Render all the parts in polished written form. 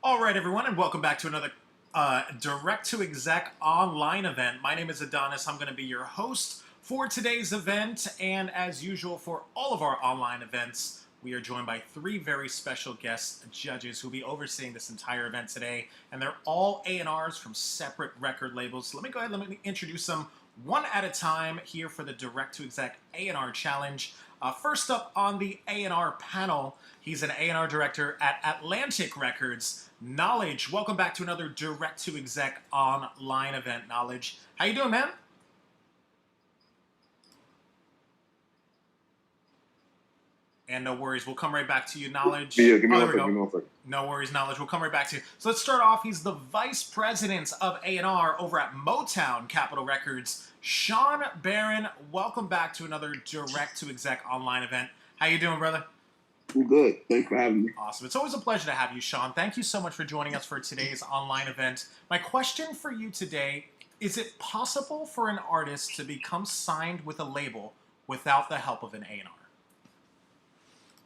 All right, everyone, and welcome back to another direct-to-exec online event. My name is Adonis. I'm going to be your host for today's event, and as usual for all of our online events, we are joined by three very special guest judges who will be overseeing this entire event today, and they're all A&Rs from separate record labels. So let me go ahead and let me introduce them one at a time here for the direct-to-exec A&R challenge. First up on the A&R panel, he's an A&R director at Atlantic Records. Knowledge, welcome back to another direct-to-exec online event. Knowledge, how you doing, man? And no worries, we'll come right back to you, Knowledge. Yeah, give me Oh, one there we second, give me go. one second. No worries, Knowledge. We'll come right back to you. So let's start off. He's the vice president of A&R over at Motown Capitol Records. SHAWN BARRON, welcome back to another direct-to-exec online event. How you doing, brother? I'm good. Thanks for having me. Awesome. It's always a pleasure to have you, Sean. Thank you so much for joining us for today's online event. My question for you today, is it possible for an artist to become signed with a label without the help of an A&R?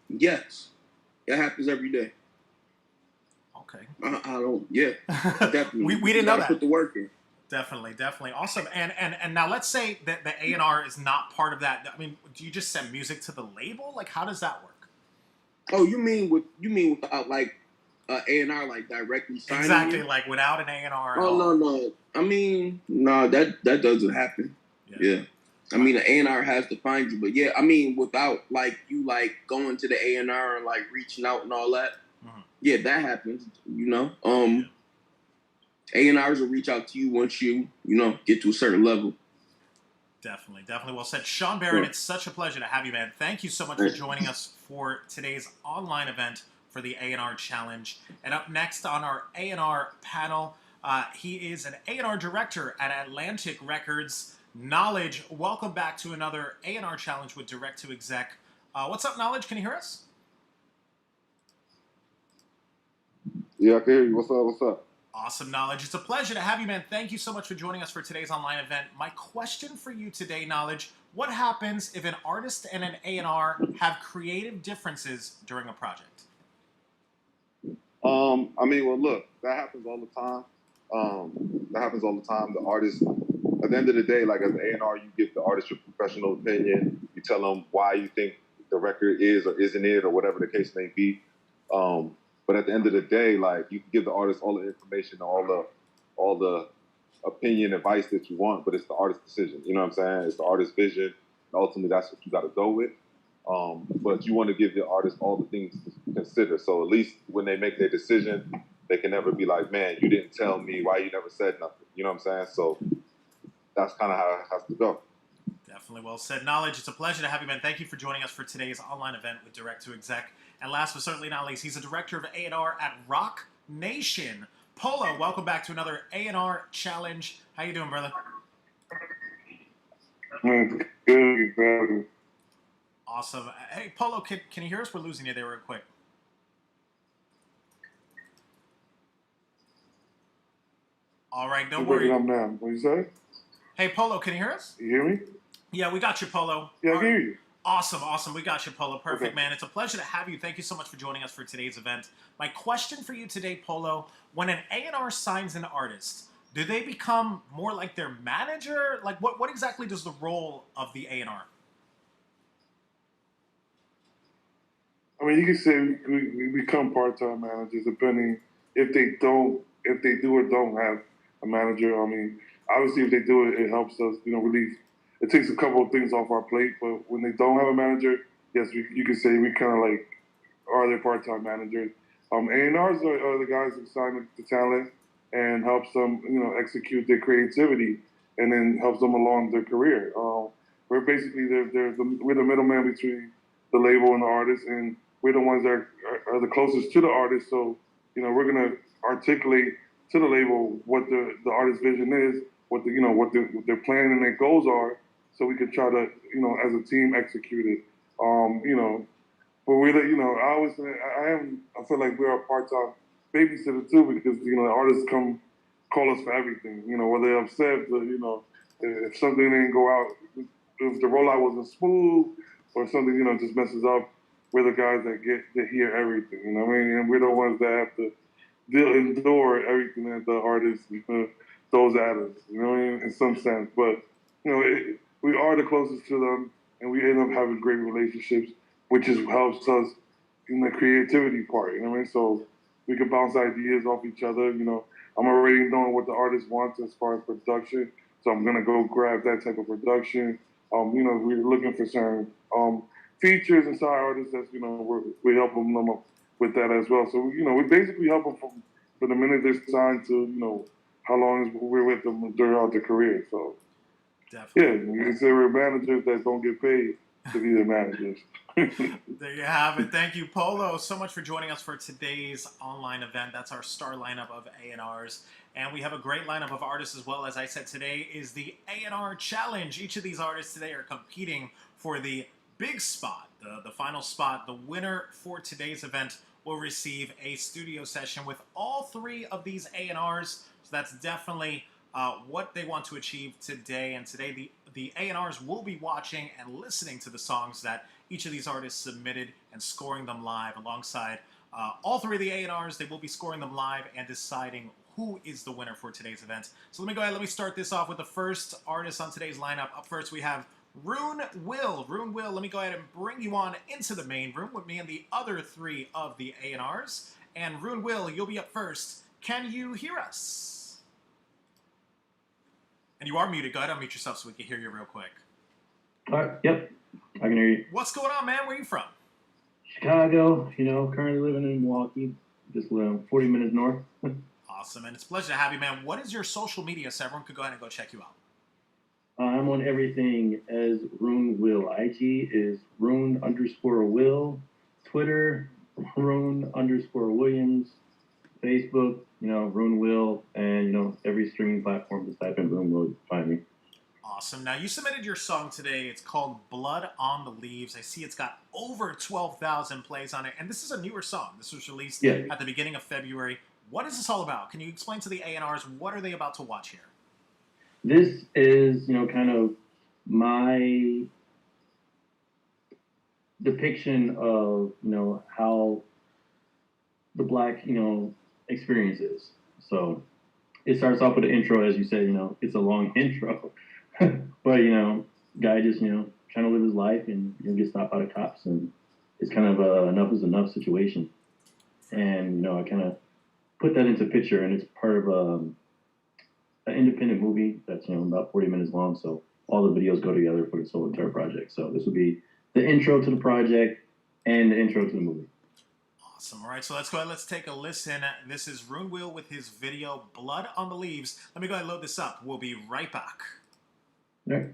Yes, it happens every day. Okay. I don't. Yeah, definitely. we didn't know that. Put the work in. Definitely. Awesome. And now let's say that the A&R is not part of that. I mean, do you just send music to the label? Like, how does that work? Oh, you mean without like A&R like directly signing? Exactly, you? like without an A&R at Oh all. no. I mean, no, that doesn't happen. Yeah. I mean, the A&R has to find you, but yeah, I mean, without like you like going to the A&R and like reaching out and all that. Mm-hmm. Yeah, that happens. A&Rs will reach out to you once you get to a certain level. Definitely well said. Sean Barron, yeah. It's such a pleasure to have you, man. Thank you so much for joining us for today's online event for the A&R Challenge. And up next on our A&R panel, he is an A&R director at Atlantic Records. Knowledge, welcome back to another A&R Challenge with Direct to Exec. What's up, Knowledge? Can you hear us? Yeah, I can hear you. What's up? Awesome, Knowledge. It's a pleasure to have you, man. Thank you so much for joining us for today's online event. My question for you today, Knowledge, what happens if an artist and an A&R have creative differences during a project? I mean, well, look, that happens all the time. The artist, at the end of the day, like as an A&R, you give the artist your professional opinion. You tell them why you think the record is or isn't it, or whatever the case may be. But at the end of the day, like you can give the artist all the information, all the opinion, advice that you want, but it's the artist's decision. You know what I'm saying? It's the artist's vision. And ultimately, that's what you got to go with. But you want to give the artist all the things to consider. So at least when they make their decision, they can never be like, man, you didn't tell me, why you never said nothing. You know what I'm saying? So that's kind of how it has to go. Definitely well said. Knowledge, it's a pleasure to have you, man. Thank you for joining us for today's online event with Direct to Exec. And last but certainly not least, he's a director of A&R at Rock Nation. Polo, welcome back to another A&R Challenge. How you doing, brother? Good. Awesome. Hey, Polo, can you hear us? We're losing you there real quick. All right, don't worry. I'm now. What you say? Hey, Polo, can you hear us? You hear me? Yeah, we got you, Polo. Yeah, I can hear you. Awesome. We got you, Polo. Perfect, okay. Man. It's a pleasure to have you. Thank you so much for joining us for today's event. My question for you today, Polo, when an A&R signs an artist, do they become more like their manager? Like, what exactly does the role of the A&R? I mean, you can say we become part-time managers depending if they do or don't have a manager. I mean, obviously if they do it, it helps us, relieve. It takes a couple of things off our plate, but when they don't have a manager, yes, you can say we kind of like are their part-time managers. A&Rs are the guys who sign the talent and helps them, execute their creativity and then helps them along their career. We're basically we're the middleman between the label and the artist, and we're the ones that are the closest to the artist. So, we're gonna articulate to the label what the artist's vision is, what their plan and their goals are, so we can try to, as a team, execute it. But I feel like we're a part-time babysitter too, because the artists call us for everything. Whether they're upset, but if something didn't go out, if the rollout wasn't smooth, or something just messes up, we're the guys that hear everything. You know what I mean? And we're the ones that have to they'll endure everything that the artist throws at us. You know what I mean? In some sense, but we are the closest to them, and we end up having great relationships, which is helps us in the creativity part. You know what I mean? So we can bounce ideas off each other. I'm already knowing what the artist wants as far as production, so I'm gonna go grab that type of production. We're looking for certain features inside artists that's we help them with that as well. So we basically help them from the minute they're signed to how long we're with them throughout their career. So definitely, yeah, you can say we're managers that don't get paid to be the managers. There you have it. Thank you, Polo, so much for joining us for today's online event. That's our star lineup of A&Rs. And we have a great lineup of artists as well. As I said, today is the A&R Challenge. Each of these artists today are competing for the big spot, the final spot. The winner for today's event will receive a studio session with all three of these A&Rs. So that's definitely what they want to achieve today. And today the A&Rs will be watching and listening to the songs that each of these artists submitted and scoring them live alongside all three of the A&Rs. They will be scoring them live and deciding who is the winner for today's event. So let me start this off with the first artist on today's lineup. Up first we have Rune Will. Rune Will, let me go ahead and bring you on into the main room with me and the other three of the A&Rs. And Rune Will, you'll be up first. Can you hear us? And you are muted. Go ahead and unmute yourself so we can hear you real quick. All right, yep, I can hear you. What's going on, man? Where are you from? Chicago, currently living in Milwaukee, just 40 minutes north. Awesome, and it's a pleasure to have you, man. What is your social media so everyone could go ahead and go check you out? I'm on everything as Rune Will. IG is Rune_Will. Twitter, Rune_Williams. Facebook, Rune Will. And, every streaming platform, just type in Rune Will to find me. Awesome. Now, you submitted your song today. It's called Blood on the Leaves. I see it's got over 12,000 plays on it. And this is a newer song. This was released at the beginning of February. What is this all about? Can you explain to the A&Rs, what are they about to watch here? This is, kind of my depiction of, how the Black, experience is. So it starts off with an intro, as you said, it's a long intro. But, guy just, trying to live his life and get stopped by the cops. And it's kind of a enough is enough situation. And, I kind of put that into picture, and it's part of an independent movie that's, about 40 minutes long. So all the videos go together for this whole entire project. So this will be the intro to the project and the intro to the movie. Awesome. All right, so let's go ahead. Let's take a listen. This is Rune Will with his video, Blood on the Leaves. Let me go ahead and load this up. We'll be right back. All right.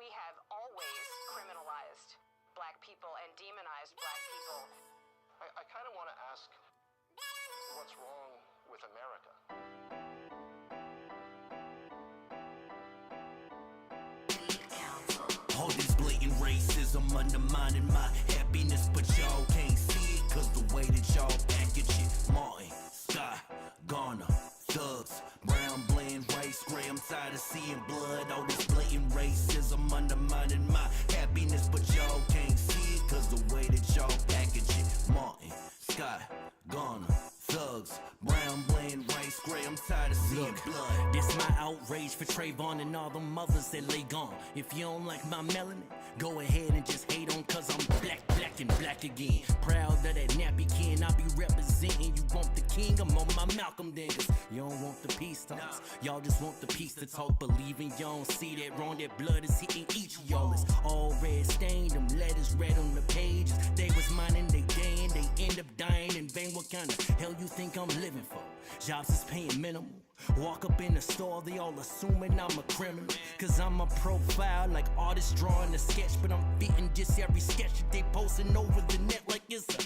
We have always criminalized Black people and demonized Black people. I kind of want to ask, what's wrong with America? All this blatant racism undermining my happiness, but y'all can't see it cause the way that y'all package it. Martin, Scott, Garner, thugs, brown, blend, race, gray. I'm tired of seeing blood. All this blatant racism undermining my happiness, but y'all can't see it cause the way that y'all package it. Martin, Scott, Garner, thugs, brown, blend, race, gray. I'm tired of seeing blood. This my outrage for Trayvon and all the mothers that lay gone. If you don't like my melanin, Go ahead and just hate on cause I'm black, black and black again. Proud of that nappy kin, I be representing. You want the king, I'm on my Malcolm Dingers. You don't want the peace talks, y'all just want the peace to talk. Believing y'all don't see that wrong, that blood is hitting each of y'all. It's all red stained, them letters red on the pages. They was minding they day and they end up dying in vain. What kind of hell you think I'm living for? Jobs is paying minimal. Walk up in the store, they all assuming I'm a criminal. Cause I'm a profile, like artists drawing a sketch. But I'm beating just every sketch that they posting over the net like it's a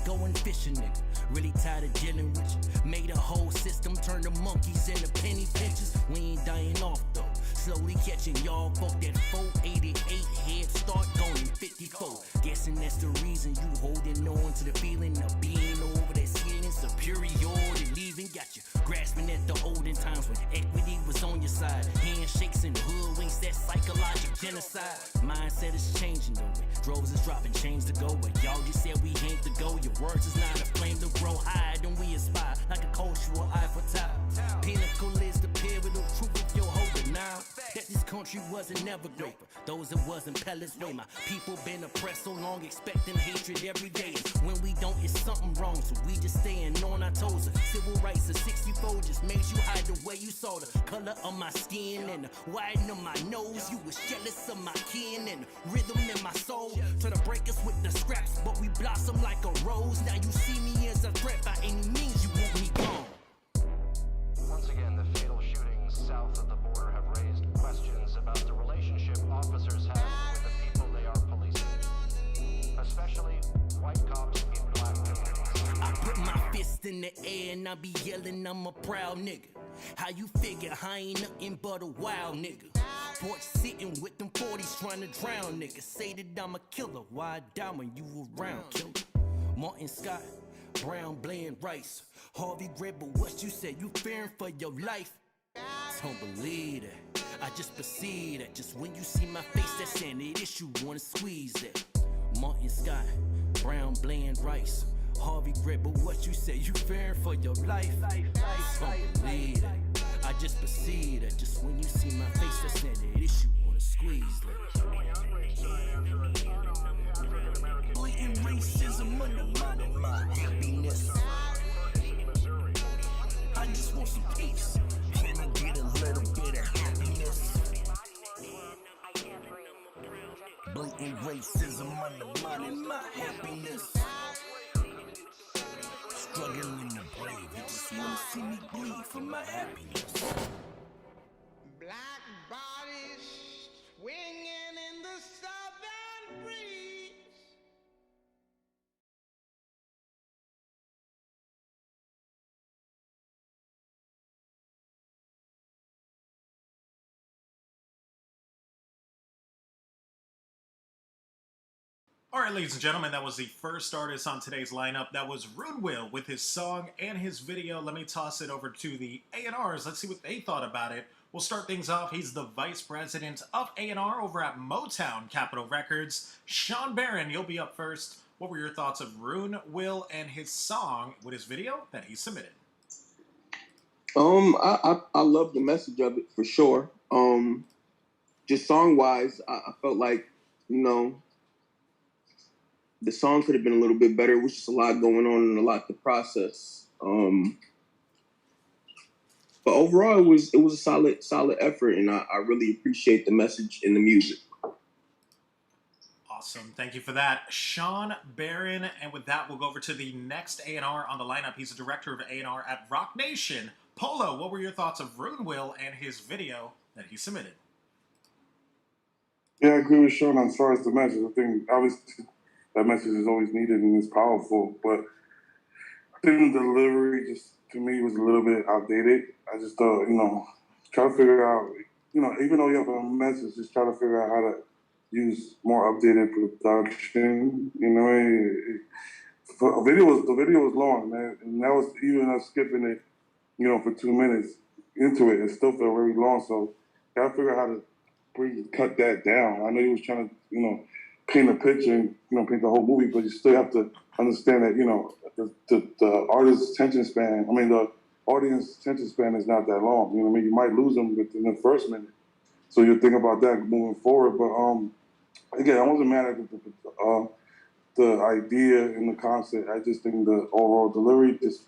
going fishing nigga. Really tired of dealing with you. Made a whole system, turn the monkeys into penny pinchers. We ain't dying off though. Slowly catching y'all folk that 488 head start going 54. Guessing that's the reason you holding on to the feeling of being over that ceiling. Superiority leaving got you grasping at the olden times when equity was on your side. Handshakes and hoodwinks, that psychological genocide. Mindset is changing though. Droves is dropping chains to go. But y'all just said we ain't to go. Your words is not a flame to grow higher than we aspire. Like a cultural eye for time. Pinnacle is the pivotal truth if you're holding now. That this country wasn't never great for those that wasn't pellets way. My people been oppressed so long, expecting hatred every day. And when we don't, it's something wrong. So we just staying on our toes. Civil rights of 64 just made you hide the way you saw the color of my skin and the whiten of my nose. You was jealous of my kin and the rhythm in my soul. Try to break us with the scraps, but we blossom like a rose. Now you see me as a threat by any means. You want me gone. Once again, the fatal shootings south of the border have raised questions about the relationship officers have with the people they are policing, especially white cops in black communities. I put my fist in the air and I be yelling I'm a proud nigga. How you figure I ain't nothing but a wild nigga? Porch sitting with them 40s trying to drown niggas. Say that I'm a killer, why I die when you around, killer? Martin Scott, Brown, Bland, Rice, Harvey Gribble, what you said, you fearing for your life? Don't believe that, I just perceive that. Just when you see my face, that's an issue, wanna squeeze that. Martin Scott, Brown, Bland, Rice, Harvey Gribble, what you say, you fearing for your life? Don't believe that, I just perceive that. Just when you see my face, that's an issue, wanna squeeze that. Blatant racism undermining my happiness. I just want some peace. Can I get a little bit of happiness? Blatant racism undermining my happiness. Struggling to brave, you just wanna see me bleed for my happiness. Black bodies swinging in the southern breeze. All right, ladies and gentlemen, that was the first artist on today's lineup. That was Rune Will with his song and his video. Let me toss it over to the A&Rs. Let's see what they thought about it. We'll start things off. He's the vice president of A&R over at Motown Capitol Records. Sean Barron, you'll be up first. What were your thoughts of Rune Will and his song with his video that he submitted? I love the message of it for sure. Just song wise, I felt like, you know, the song could have been a little bit better. It was just a lot going on and a lot to process. But overall, it was a solid effort, and I really appreciate the message in the music. Awesome. Thank you for that, Sean Barron. And with that, we'll go over to the next A&R on the lineup. He's a director of A&R at Rock Nation. Polo, what were your thoughts of Rune Will and his video that he submitted? Yeah, I agree with Sean as far as the message. I think obviously that message is always needed and it's powerful, but I think the delivery just to me was a little bit outdated. I just thought, you know, try to figure out, you know, even though you have a message, just try to figure out how to use more updated production. You know, the video was long, man, and that was even us skipping it, you know, for 2 minutes into it. It still felt very long, so gotta figure out how to cut that down. I know he was trying to, you know, paint a picture and, you know, paint the whole movie, but you still have to understand that, you know, the artist's attention span, the audience attention span is not that long. You know what I mean? You might lose them within the first minute. So you think about that moving forward. But again, I wasn't mad at the idea and the concept. I just think the overall delivery just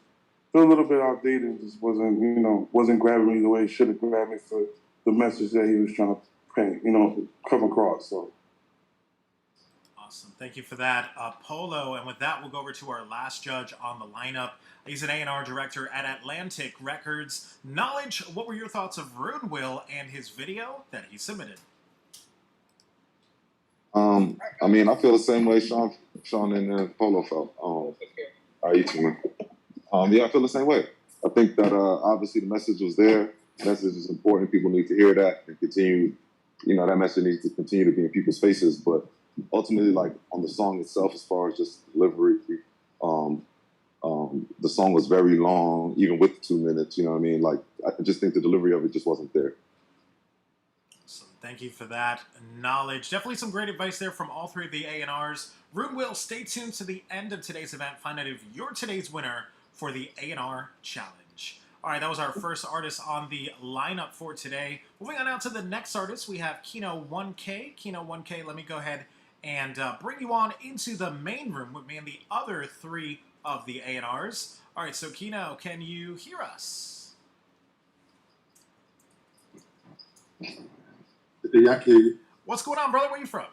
felt a little bit outdated. Just wasn't grabbing me the way it should have grabbed me for the message that he was trying to paint, come across. So. Awesome. Thank you for that, Polo. And with that, we'll go over to our last judge on the lineup. He's an A&R director at Atlantic Records. Knowledge, what were your thoughts of Rude Will and his video that he submitted? I mean, I feel the same way Sean and Polo felt. You too, man. Yeah, I feel the same way. I think that obviously the message was there. The message is important. People need to hear that and continue. That message needs to continue to be in people's faces. But ultimately, like on the song itself, as far as just delivery, the song was very long, even with the 2 minutes. You know what I mean? Like, I just think the delivery of it just wasn't there. So thank you for that knowledge. Definitely some great advice there from all three of the A&Rs. Rude Will, stay tuned to the end of today's event. Find out if you're today's winner for the A&R Challenge. All right, that was our first artist on the lineup for today. Moving on out to the next artist, we have Kino 1K. Kino 1K, let me go ahead and bring you on into the main room with me and the other three of the A&Rs. All right, so Kino, can you hear us? Yeah, I can hear you. What's going on, brother? Where are you from?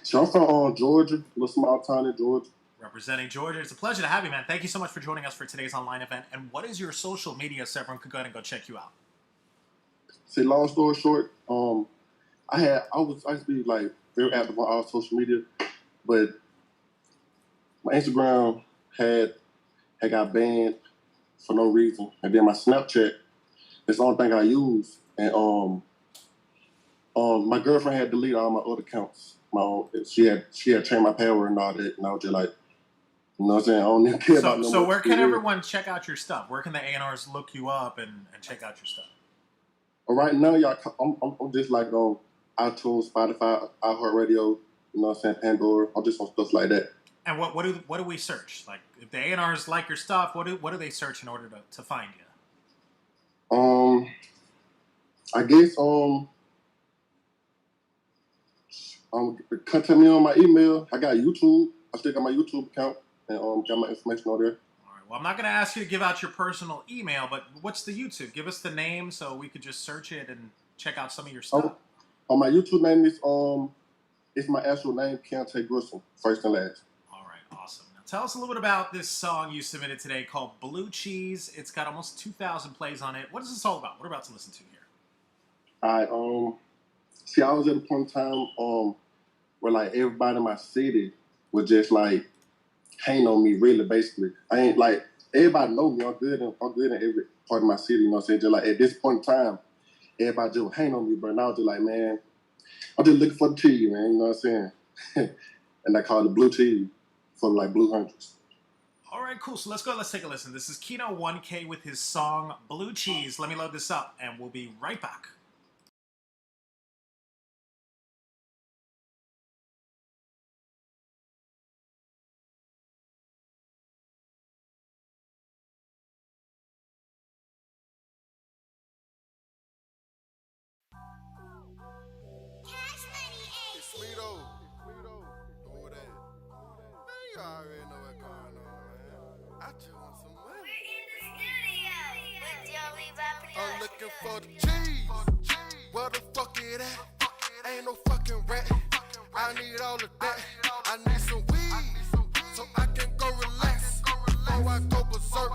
So I'm from Georgia, a little small town in Georgia. Representing Georgia. It's a pleasure to have you, man. Thank you so much for joining us for today's online event. And what is your social media so everyone could go ahead and go check you out? See, long story short, I used to be like very active on all social media, but my Instagram had got banned for no reason, and then my Snapchat, that's the only thing I use, and my girlfriend had deleted all my other accounts. She had changed my password and all that, and I was just like, you know what I'm saying? I don't even care about no So more. where can everyone check out your stuff? Where can the A&Rs look you up and check out your stuff? Right now, y'all, I'm just like on iTunes, Spotify, iHeartRadio, you know what I'm saying, Pandora. I'm just on stuff like that. And what do we search? Like, if the A&Rs like your stuff, what do they search in order to find you? I guess contact me on my email. I got YouTube. I still got my YouTube account and got my information on there. All right. Well, I'm not going to ask you to give out your personal email, but what's the YouTube? Give us the name so we could just search it and check out some of your stuff. My YouTube name is it's my actual name, Keontae Grissom, first and last. All right, awesome. Now tell us a little bit about this song you submitted today called Blue Cheese. It's got almost 2,000 plays on it. What is this all about? What are we about to listen to here? See, I was at a point in time where like everybody in my city was just like hang on me, really, basically. I ain't like everybody know me. I'm good in every part of my city, you know what I'm saying? Just like at this point in time, everybody just hang on me, but now just like, man, I'm just looking for the cheese, man, you know what I'm saying? And I call it blue cheese for like Blue Hundreds. All right, cool. So let's take a listen. This is Kino 1K with his song Blue Cheese. Let me load this up and we'll be right back. Sleeto. Who that? Man, you already know what's going on, man. I just want some money. I'm looking for the cheese. Where the fuck it at? Ain't no fucking rat. I need all of that. I need some weed so I can go relax. Before I go berserk,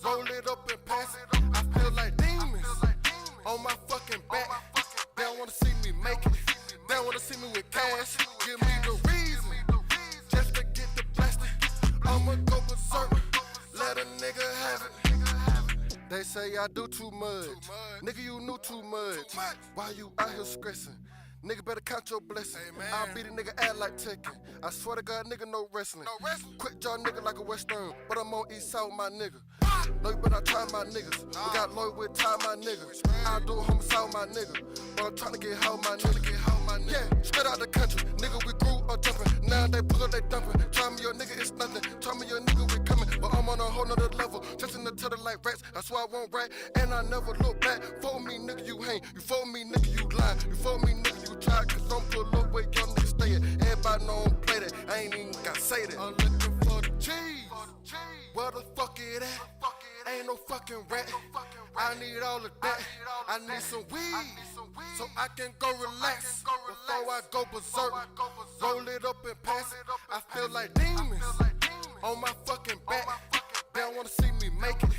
roll it up and pass it. I feel like demons on my fucking back. They don't wanna see me make it. They don't wanna see me with cash. Give me the reason just to get the blasting. I'ma go berserk. Let a nigga have it. They say I do too much. Nigga, you knew too much. Why you out here stressing? Nigga better count your blessings. I'll beat a nigga ass like Tekken. I swear to God, nigga, no wrestling. Quick jaw nigga like a Western, but I'm on East Side with my nigga. No, you better try my niggas. We got loyal with time, my niggas. I do a homicide with my nigga, but I'm trying to get home, my nigga. Yeah, straight out the country, nigga, we grew up jumping. Now they pull up, they dumping. Try me your nigga, it's nothing. Try me your nigga, we coming. But I'm on a whole nother level. Chasing the tether like rats. That's why I won't rat, and I never look back. For me, nigga, you hang. You for me, nigga, you lie. You for me, nigga, you try. Cause I'm pull up with your I ain't even gotta say that. I'm looking for the cheese. Where the fuck it at? Ain't no fucking rat. I need all of that. I need some weed so I can go relax before I go berserk. Roll it up and pass it. I feel like demons on my fucking back. They don't wanna see me make it.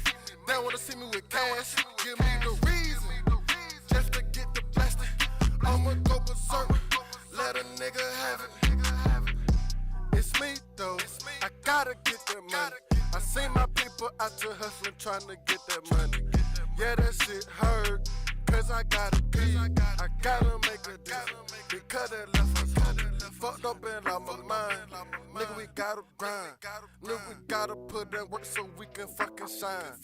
They don't wanna see me with cash. Give me the reason just to get the plastic. I'ma go berserk. Let a nigga have it. It's me though. I gotta get that money. I seen my people out here hustling, trying to get that money. Yeah, that shit hurt, cause I gotta be. I gotta make a deal, because that left us home. Fucked up in our mind. Nigga, we gotta grind. Nigga, we gotta put that work so we can fucking shine.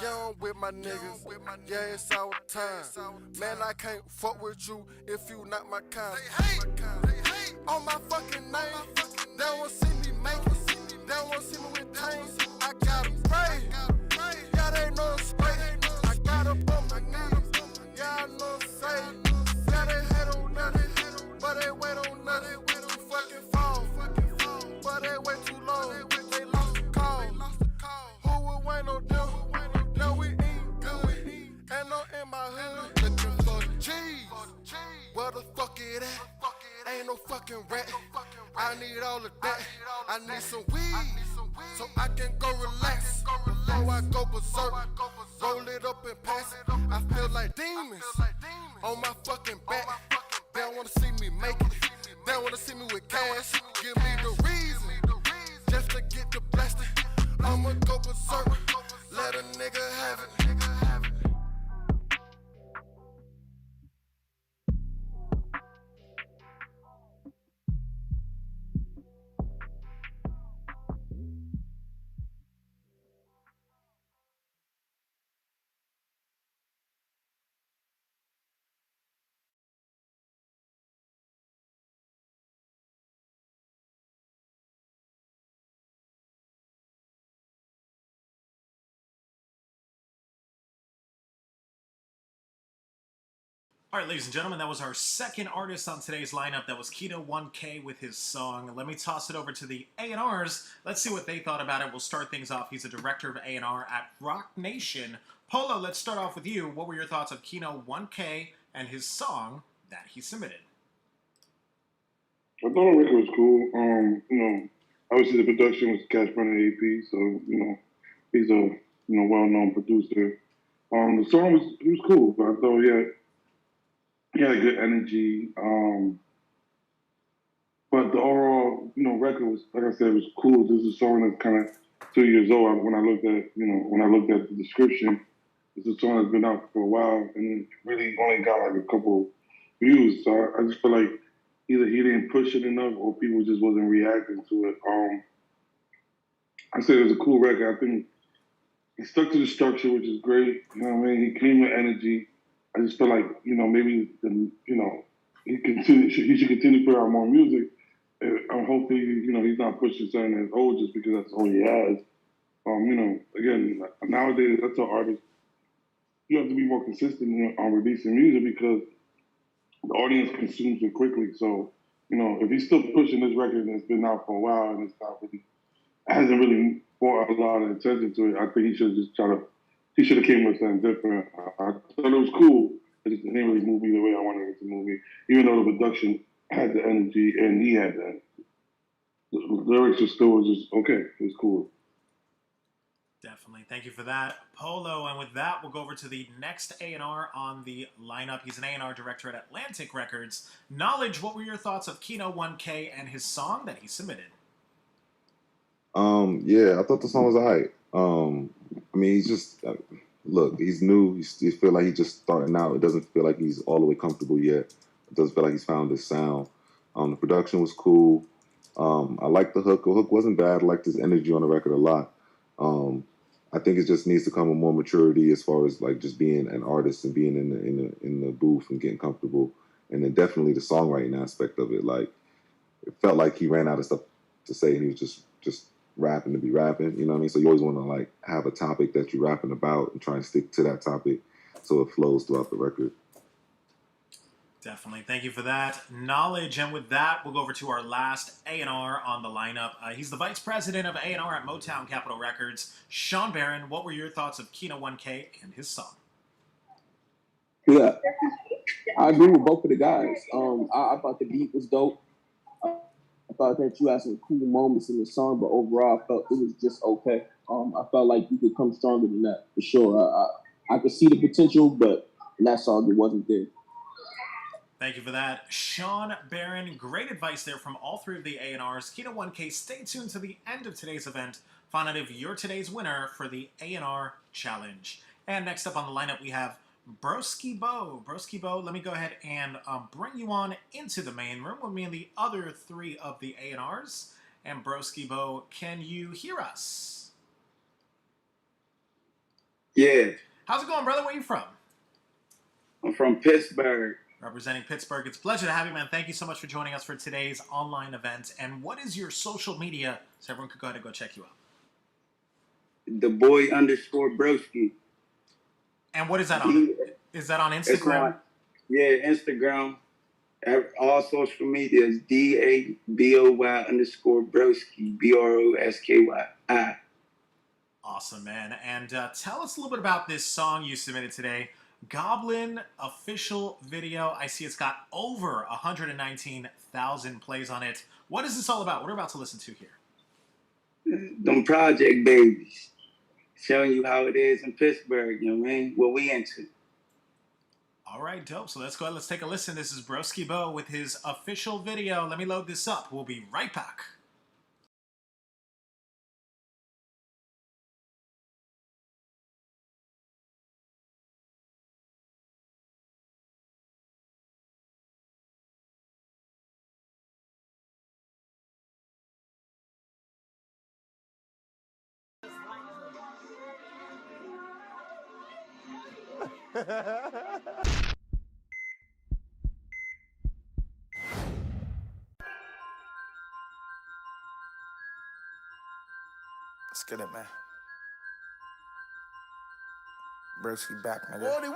Yeah, I'm with my niggas. Yeah, it's our time. Man, I can't fuck with you if you not my kind. They hate on my fucking name. They don't wanna see me make it. They don't wanna see me with chains. I gotta pray. Yeah, they know it's spray. I gotta bump my knees. Yeah, I know it's safe. Yeah, they hate on nothing, but they wait on nothing. We fucking fall, but they wait too long. They lost the call. Who would wait on them? No, we ain't good. And I'm in my hood looking for the cheese. Where the fuck it at? Ain't no fucking rat. I need all of that. I need some weed so I can go relax before I go berserk. Roll it up and pass it. I feel like demons on my fucking back. They don't wanna see me make it. They don't wanna see me with cash. Give me the reason just to get the plastic. I'ma go berserk. Let a nigga have it. All right, ladies and gentlemen, that was our second artist on today's lineup. That was Kino 1K with his song. Let me toss it over to the A&Rs. Let's see what they thought about it. We'll start things off. He's a director of A&R at Rock Nation. Polo, let's start off with you. What were your thoughts of Kino 1K and his song that he submitted? I thought the record was cool. Obviously the production was Cash Money AP, so he's a well-known producer. The song was cool, but I thought he had a good energy. But the overall record was, like I said, was cool. This is a song that's kind of 2 years old. When I looked at the description, it's a song that's been out for a while and it really only got like a couple views. So I just feel like either he didn't push it enough or people just wasn't reacting to it. I said it was a cool record. I think he stuck to the structure, which is great. You know what I mean? He came with energy. I just feel like, maybe he should continue to put out more music. And hopefully, he's not pushing something that's old just because that's all he has. Again, nowadays, that's an artist. You have to be more consistent on releasing music because the audience consumes it quickly. So, if he's still pushing this record and it's been out for a while and hasn't really brought a lot of attention to it, I think he should have came with something different. I thought it was cool. It just didn't really move me the way I wanted it to move me, even though the production had the energy and he had the energy. The lyrics were still just okay. It was cool. Definitely. Thank you for that, Polo. And with that, we'll go over to the next A&R on the lineup. He's an A&R director at Atlantic Records. Knowledge, what were your thoughts of Kino 1K and his song that he submitted? Yeah, I thought the song was alright. I mean, he's just look, he's new. He feel like he's just starting out. It doesn't feel like he's all the way comfortable yet. It doesn't feel like he's found his sound. The production was cool. I liked the hook. The hook wasn't bad. I liked his energy on the record a lot. I think it just needs to come with more maturity as far as like just being an artist and being in the booth and getting comfortable. And then definitely the songwriting aspect of it. Like it felt like he ran out of stuff to say and he was just rapping to be rapping. You know what I mean? So you always want to like have a topic that you're rapping about and try and stick to that topic so it flows throughout the record. Definitely. Thank you for that knowledge. And with that, we'll go over to our last A&R on the lineup. He's the vice president of A&R at Motown Capitol Records, Sean Barron. What were your thoughts of Kino 1K and his song? Yeah, I agree with both of the guys. I thought the beat was dope. I thought that you had some cool moments in the song, but overall, I felt it was just okay. I felt like you could come stronger than that for sure. I could see the potential, but in that song, it wasn't there. Thank you for that, Sean Barron. Great advice there from all three of the A&Rs. Kino 1K, stay tuned to the end of today's event. Find out if you're today's winner for the A&R Challenge. And next up on the lineup, we have Broski Bo. Broski Bo, let me go ahead and bring you on into the main room with me and the other three of the A&Rs. And Broski Bo, can you hear us? Yeah. How's it going, brother? Where are you from? I'm from Pittsburgh. Representing Pittsburgh. It's a pleasure to have you, man. Thank you so much for joining us for today's online event. And what is your social media so everyone could go ahead and go check you out? The boy _ Broski. And what is that on? Is that on Instagram? Instagram. All social media is DABOY _ Broski. BROSKY. Awesome, man. And tell us a little bit about this song you submitted today. Goblin official video. I see it's got over 119,000 plays on it. What is this all about? What we're about to listen to here? Them project babies. Showing you how it is in Pittsburgh, you know what I mean? What we into. All right, dope. So let's go ahead. Let's take a listen. This is Broski Bo with his official video. Let me load this up. We'll be right back. Let's get it, man. Broski back, nigga. Woody William!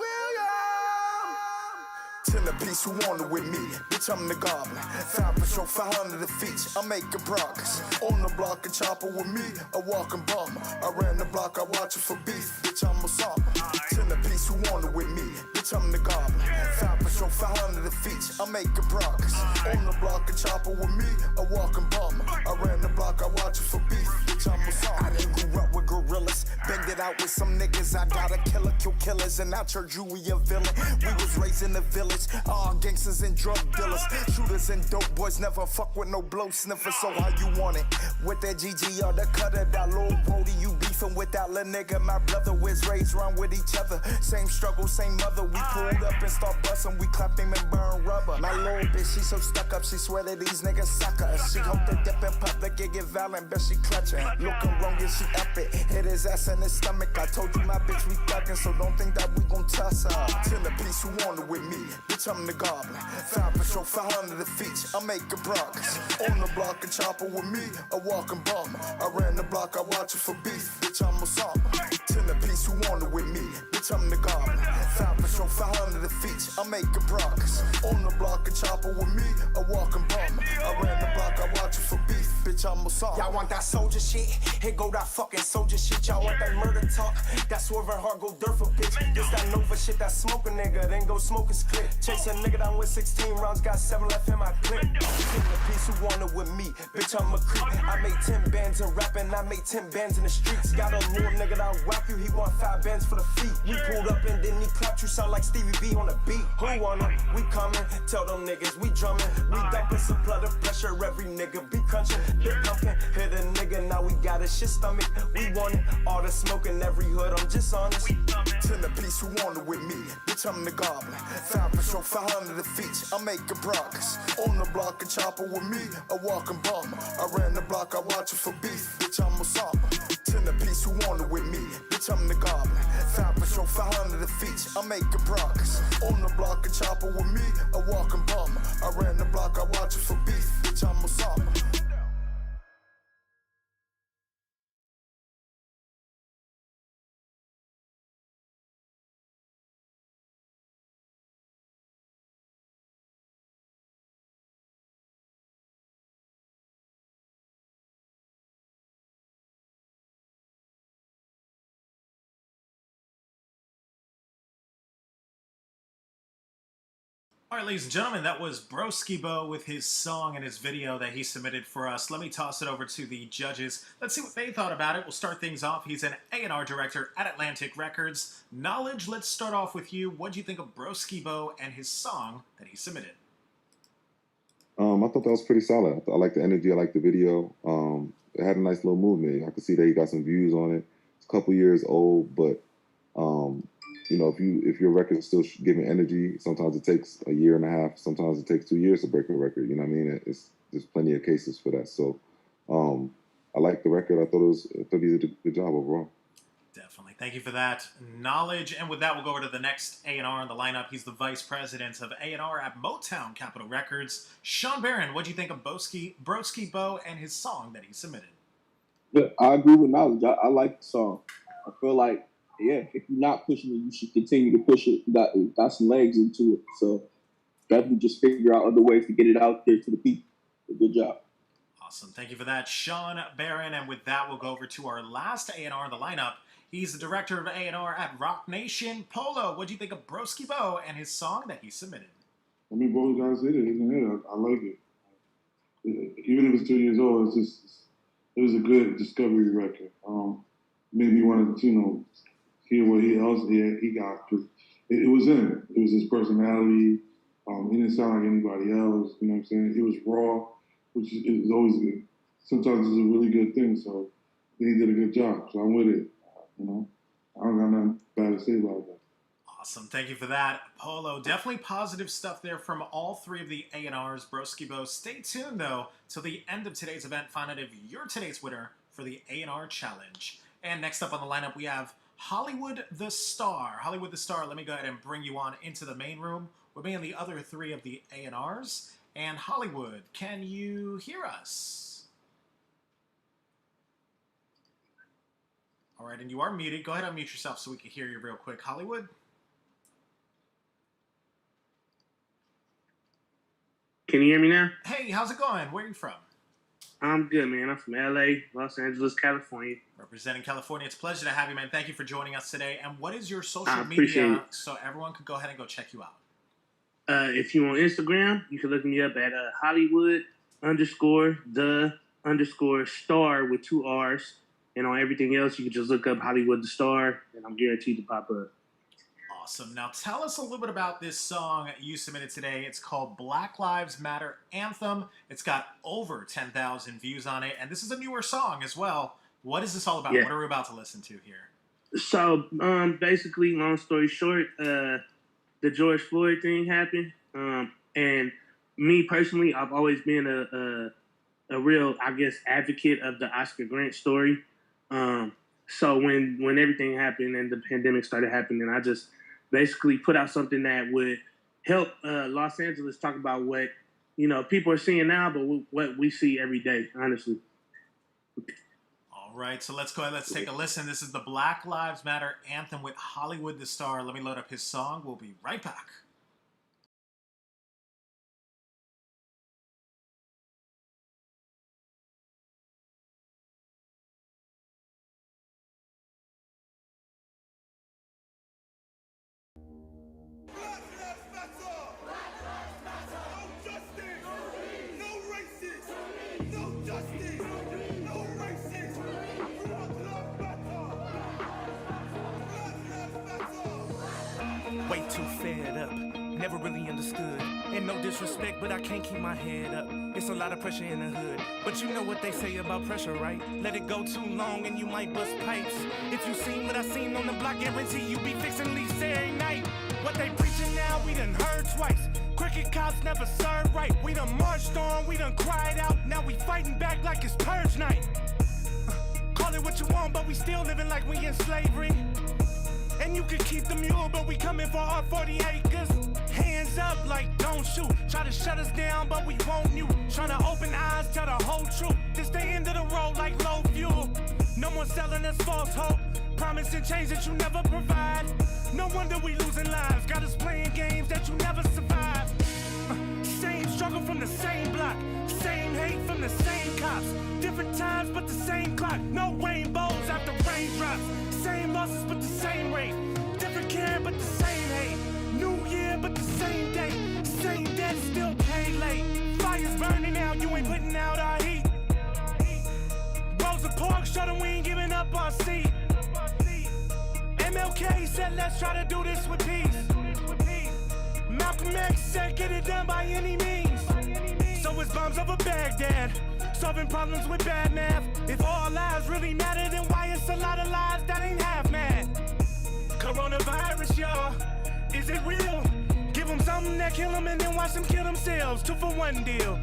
Tell a piece who want it with me. Bitch, I'm the goblin. 5% 500 the feet. I'm making progress. On the block, a chopper with me. A walking bomber. I ran the block, I watch it for beef. Bitch, I'm a summer. Tell a piece who want it with me. Bitch, I'm the goblin. 5% 500 the feet. I'm making progress. On the block, a chopper with me. A walking bomber. I ran the block, I watch it for beef. Bitch, I'm a summer. I didn't grew up with gorillas. Banged it out with some niggas. I got a killer, kill killers. And I turned you a villain. We was raised in the village. All gangsters and drug dealers. Shooters and dope boys never fuck with no blow sniffer. So how you want it? With that GG or the cutter, that little Brody, you beefing with that little nigga. My brother was raised around with each other. Same struggle, same mother. We pulled up and start busting. We clap him and burn rubber. My little bitch, she so stuck up. She swear that these niggas suck her. She hope to dip in public and get violent, but she clutching. Looking wrong and she epic. Hit his ass in his stomach. I told you my bitch we thuggin', so don't think that we gon' tuss her. Tell a piece who want it with me. Bitch, I'm the goblin. 5% 500 the feet. I'm making progress. On the block, a chopper with me. A walking bomber. I ran the block, I watch it for beef. Bitch, I'm a summer. Tell a piece who want it with me. Bitch, I'm the goblin. 5% 500 the feet. I'm making progress. On the block, a chopper with me. A walking bomber. I ran the block, I watch it for beef. Bitch, I'm a summer. Y'all want that soldier shit? Here go that fucking soldier shit. Y'all want that murder talk? That swerving heart go dirt for bitch. This that Nova shit, that smoke a nigga. Then go smoke his clip. Chase a nigga down with 16 rounds. Got 7 left in my clip. Give the piece who want it with me. Bitch, I'm a creep. I made 10 bands in rapping. I made 10 bands in the streets. Got a little nigga that whack you. He want 5 bands for the feet. We pulled up and then he clapped you. Sound like Stevie B on the beat. Who want it? We coming. Tell them niggas we drumming. We dumping some blood of pressure. Every nigga be crunching. Big pumpkin. Hit a nigga. Now we got a shit stomach. We want it. All the smoke in every hood. I'm just honest. Tell a piece who want it with me. Bitch, I'm the goblin. 5% 500 the feet. I'm making progress. On the block, a chopper with me. A walking bomber. I ran the block, I watch it for beef. Bitch, I'm a summer. Tell a piece who want it with me. Bitch, I'm the goblin. 5% 500 the feet. I'm making progress. On the block, a chopper with me. A walking bomber. I ran the block, I watch it for beef. Bitch, I'm a summer. All right, ladies and gentlemen, that was Broski Bo with his song and his video that he submitted for us. Let me toss it over to the judges. Let's see what they thought about it. We'll start things off. He's an A&R director at Atlantic Records. Knowledge, let's start off with you. What do you think of Broski Bo and his song that he submitted? I thought that was pretty solid. I like the energy. I like the video. It had a nice little movement. I could see that he got some views on it. It's a couple years old, but you know, if your record is still giving energy, sometimes it takes a year and a half. Sometimes it takes 2 years to break a record. You know what I mean? There's plenty of cases for that. So I like the record. I thought he did a good job overall. Definitely. Thank you for that knowledge. And with that, we'll go over to the next A&R in the lineup. He's the vice president of A&R at Motown Capitol Records. Sean Barron, what do you think of Broski Bo and his song that he submitted? Yeah, I agree with Knowledge. I like the song. I feel like, yeah, if you're not pushing it, you should continue to push it. You got some legs into it. So definitely just figure out other ways to get it out there to the people. Good job. Awesome. Thank you for that, Sean Barron. And with that, we'll go over to our last A&R in the lineup. He's the director of A&R at Rock Nation. Polo, what do you think of Broski Bo and his song that he submitted? I mean, both guys did it, isn't it? I like it. Even if it's 2 years old, it was a good discovery record. Made me want to, hear what he got, because it was him. It was his personality. He didn't sound like anybody else. You know what I'm saying? It was raw, which is always good. Sometimes it's a really good thing. So he did a good job. So I'm with it. I don't got nothing bad to say about that. Awesome. Thank you for that, Polo. Definitely positive stuff there from all three of the A&Rs. Broski Bo. Stay tuned, though, till the end of today's event. Find out if you're today's winner for the A&R Challenge. And next up on the lineup, we have Hollywood the Star. Hollywood the Star, let me go ahead and bring you on into the main room with me and the other three of the A&Rs. And Hollywood, can you hear us? All right, and you are muted. Go ahead and unmute yourself so we can hear you real quick. Hollywood? Can you hear me now? Hey, how's it going? Where are you from? I'm good, man. I'm from LA, Los Angeles, California. Representing California. It's a pleasure to have you, man. Thank you for joining us today. And what is your I social appreciate media it. so everyone could go ahead and go check you out? If you on Instagram, you can look me up at Hollywood_the_star with 2 R's. And on everything else, you can just look up Hollywood the Star, and I'm guaranteed to pop up. Awesome. Now tell us a little bit about this song you submitted today. It's called Black Lives Matter Anthem. It's got over 10,000 views on it, and this is a newer song as well. What is this all about? Yeah. What are we about to listen to here? So, basically, long story short, the George Floyd thing happened. And me personally, I've always been a real, I guess, advocate of the Oscar Grant story. So when everything happened and the pandemic started happening, I just basically put out something that would help Los Angeles talk about what, people are seeing now, but what we see every day, honestly. All right, so let's go ahead. Let's take a listen. This is the Black Lives Matter Anthem with Hollywood the Star. Let me load up his song. We'll be right back. Way too fed up, never really understood. And no disrespect, but I can't keep my head up. It's a lot of pressure in the hood. But you know what they say about pressure, right? Let it go too long and you might bust pipes. If you seen what I seen on the block, guarantee you be fixing leaks every night. What they preaching now, we done heard twice. Crooked cops never served right. We done marched on, we done cried out. Now we fighting back like it's purge night. Call it what you want, but we still living like we in slavery. And you can keep the mule, but we coming for our 40 acres. Hands up like don't shoot. Try to shut us down, but we won't mute. Trying to open eyes, tell the whole truth. This the end of the road like low fuel. No more selling us false hope. Promising change that you never provide. No wonder we losing lives. Got us playing games that you never survive. Same struggle from the same block. Same hate from the same cops. Different times, but the same clock. No rainbows after raindrops. Same losses, but the same rate. Different care, but the same hate. New year, but the same day. Same debt, still paid late. Fire's burning out, you ain't putting out our heat. Rosa Parks shut 'em, we ain't giving up our seat. MLK said, let's try to do this with peace. Malcolm X said, get it done by any means. So it's bombs over Baghdad, solving problems with bad math. If all lives really matter, then why it's a lot of lives that ain't half mad? Coronavirus, y'all, is it real? Give them something that kill them and then watch them kill themselves. 2 for 1 deal.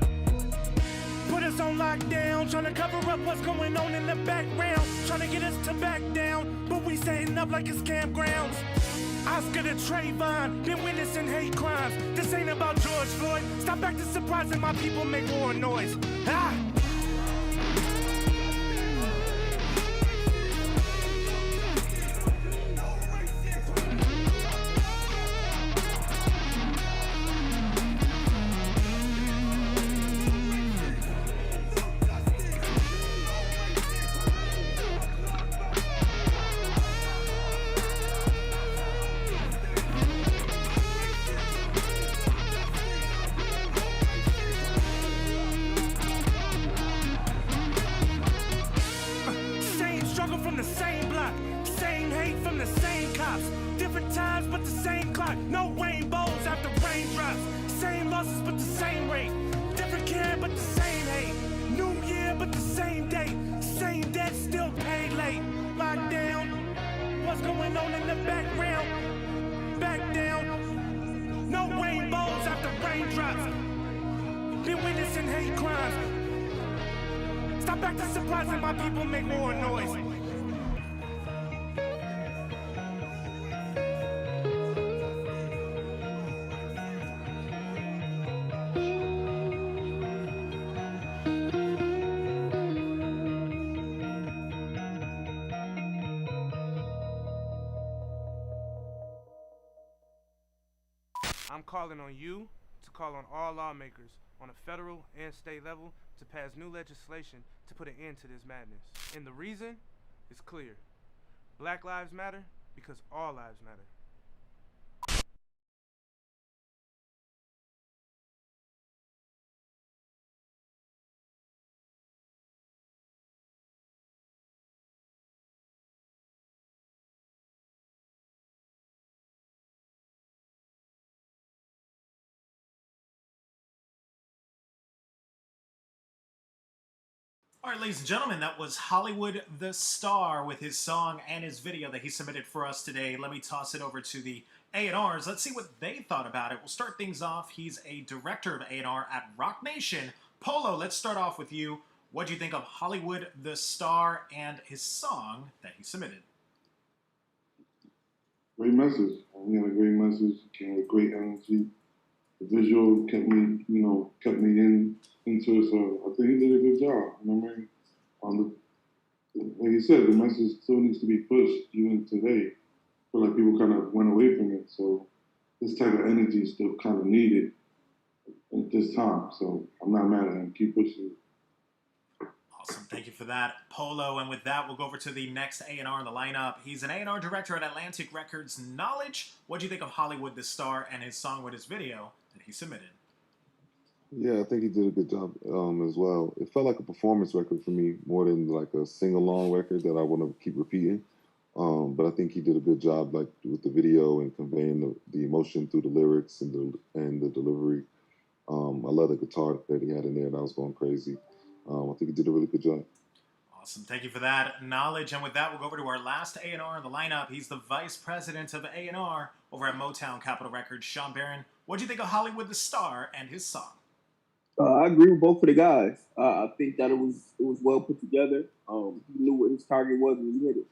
Put us on lockdown, trying to cover up what's going on in the background. Trying to get us to back down, but we setting up like it's campgrounds. Oscar to Trayvon, been witnessing hate crimes. This ain't about George Floyd. Stop acting surprised and my people make war noise. Ah! I'm calling on you to call on all lawmakers on a federal and state level to pass new legislation to put an end to this madness. And the reason is clear. Black lives matter because all lives matter. All right, ladies and gentlemen, that was Hollywood the Star with his song and his video that he submitted for us today. Let me toss it over to the A&Rs. Let's see what they thought about it. We'll start things off. He's a director of A&R at Rock Nation. Polo, let's start off with you. What do you think of Hollywood the Star and his song that he submitted? Great message. He had a great message. Came with great energy. The visual kept me, kept me into it. So I think he did a good job. You know what I mean? Like you said, the message still needs to be pushed even today. I feel like people kind of went away from it. So this type of energy is still kind of needed at this time. So I'm not mad at him. Keep pushing it. Awesome. Thank you for that, Polo. And with that, we'll go over to the next A&R in the lineup. He's an A&R director at Atlantic Records Knowledge. What do you think of Hollywood the Star and his song with his video that he submitted? Yeah, I think he did a good job as well. It felt like a performance record for me more than like a sing-along record that I want to keep repeating. But I think he did a good job like with the video and conveying the emotion through the lyrics and the delivery. I love the guitar that he had in there, and I was going crazy. I think he did a really good job. Awesome. Thank you for that knowledge. And with that, we'll go over to our last A&R in the lineup. He's the vice president of A&R over at Motown Capitol Records, Sean Barron. What do you think of Hollywood the Star and his song? I agree with both of the guys. I think that it was well put together. He knew what his target was and he hit it.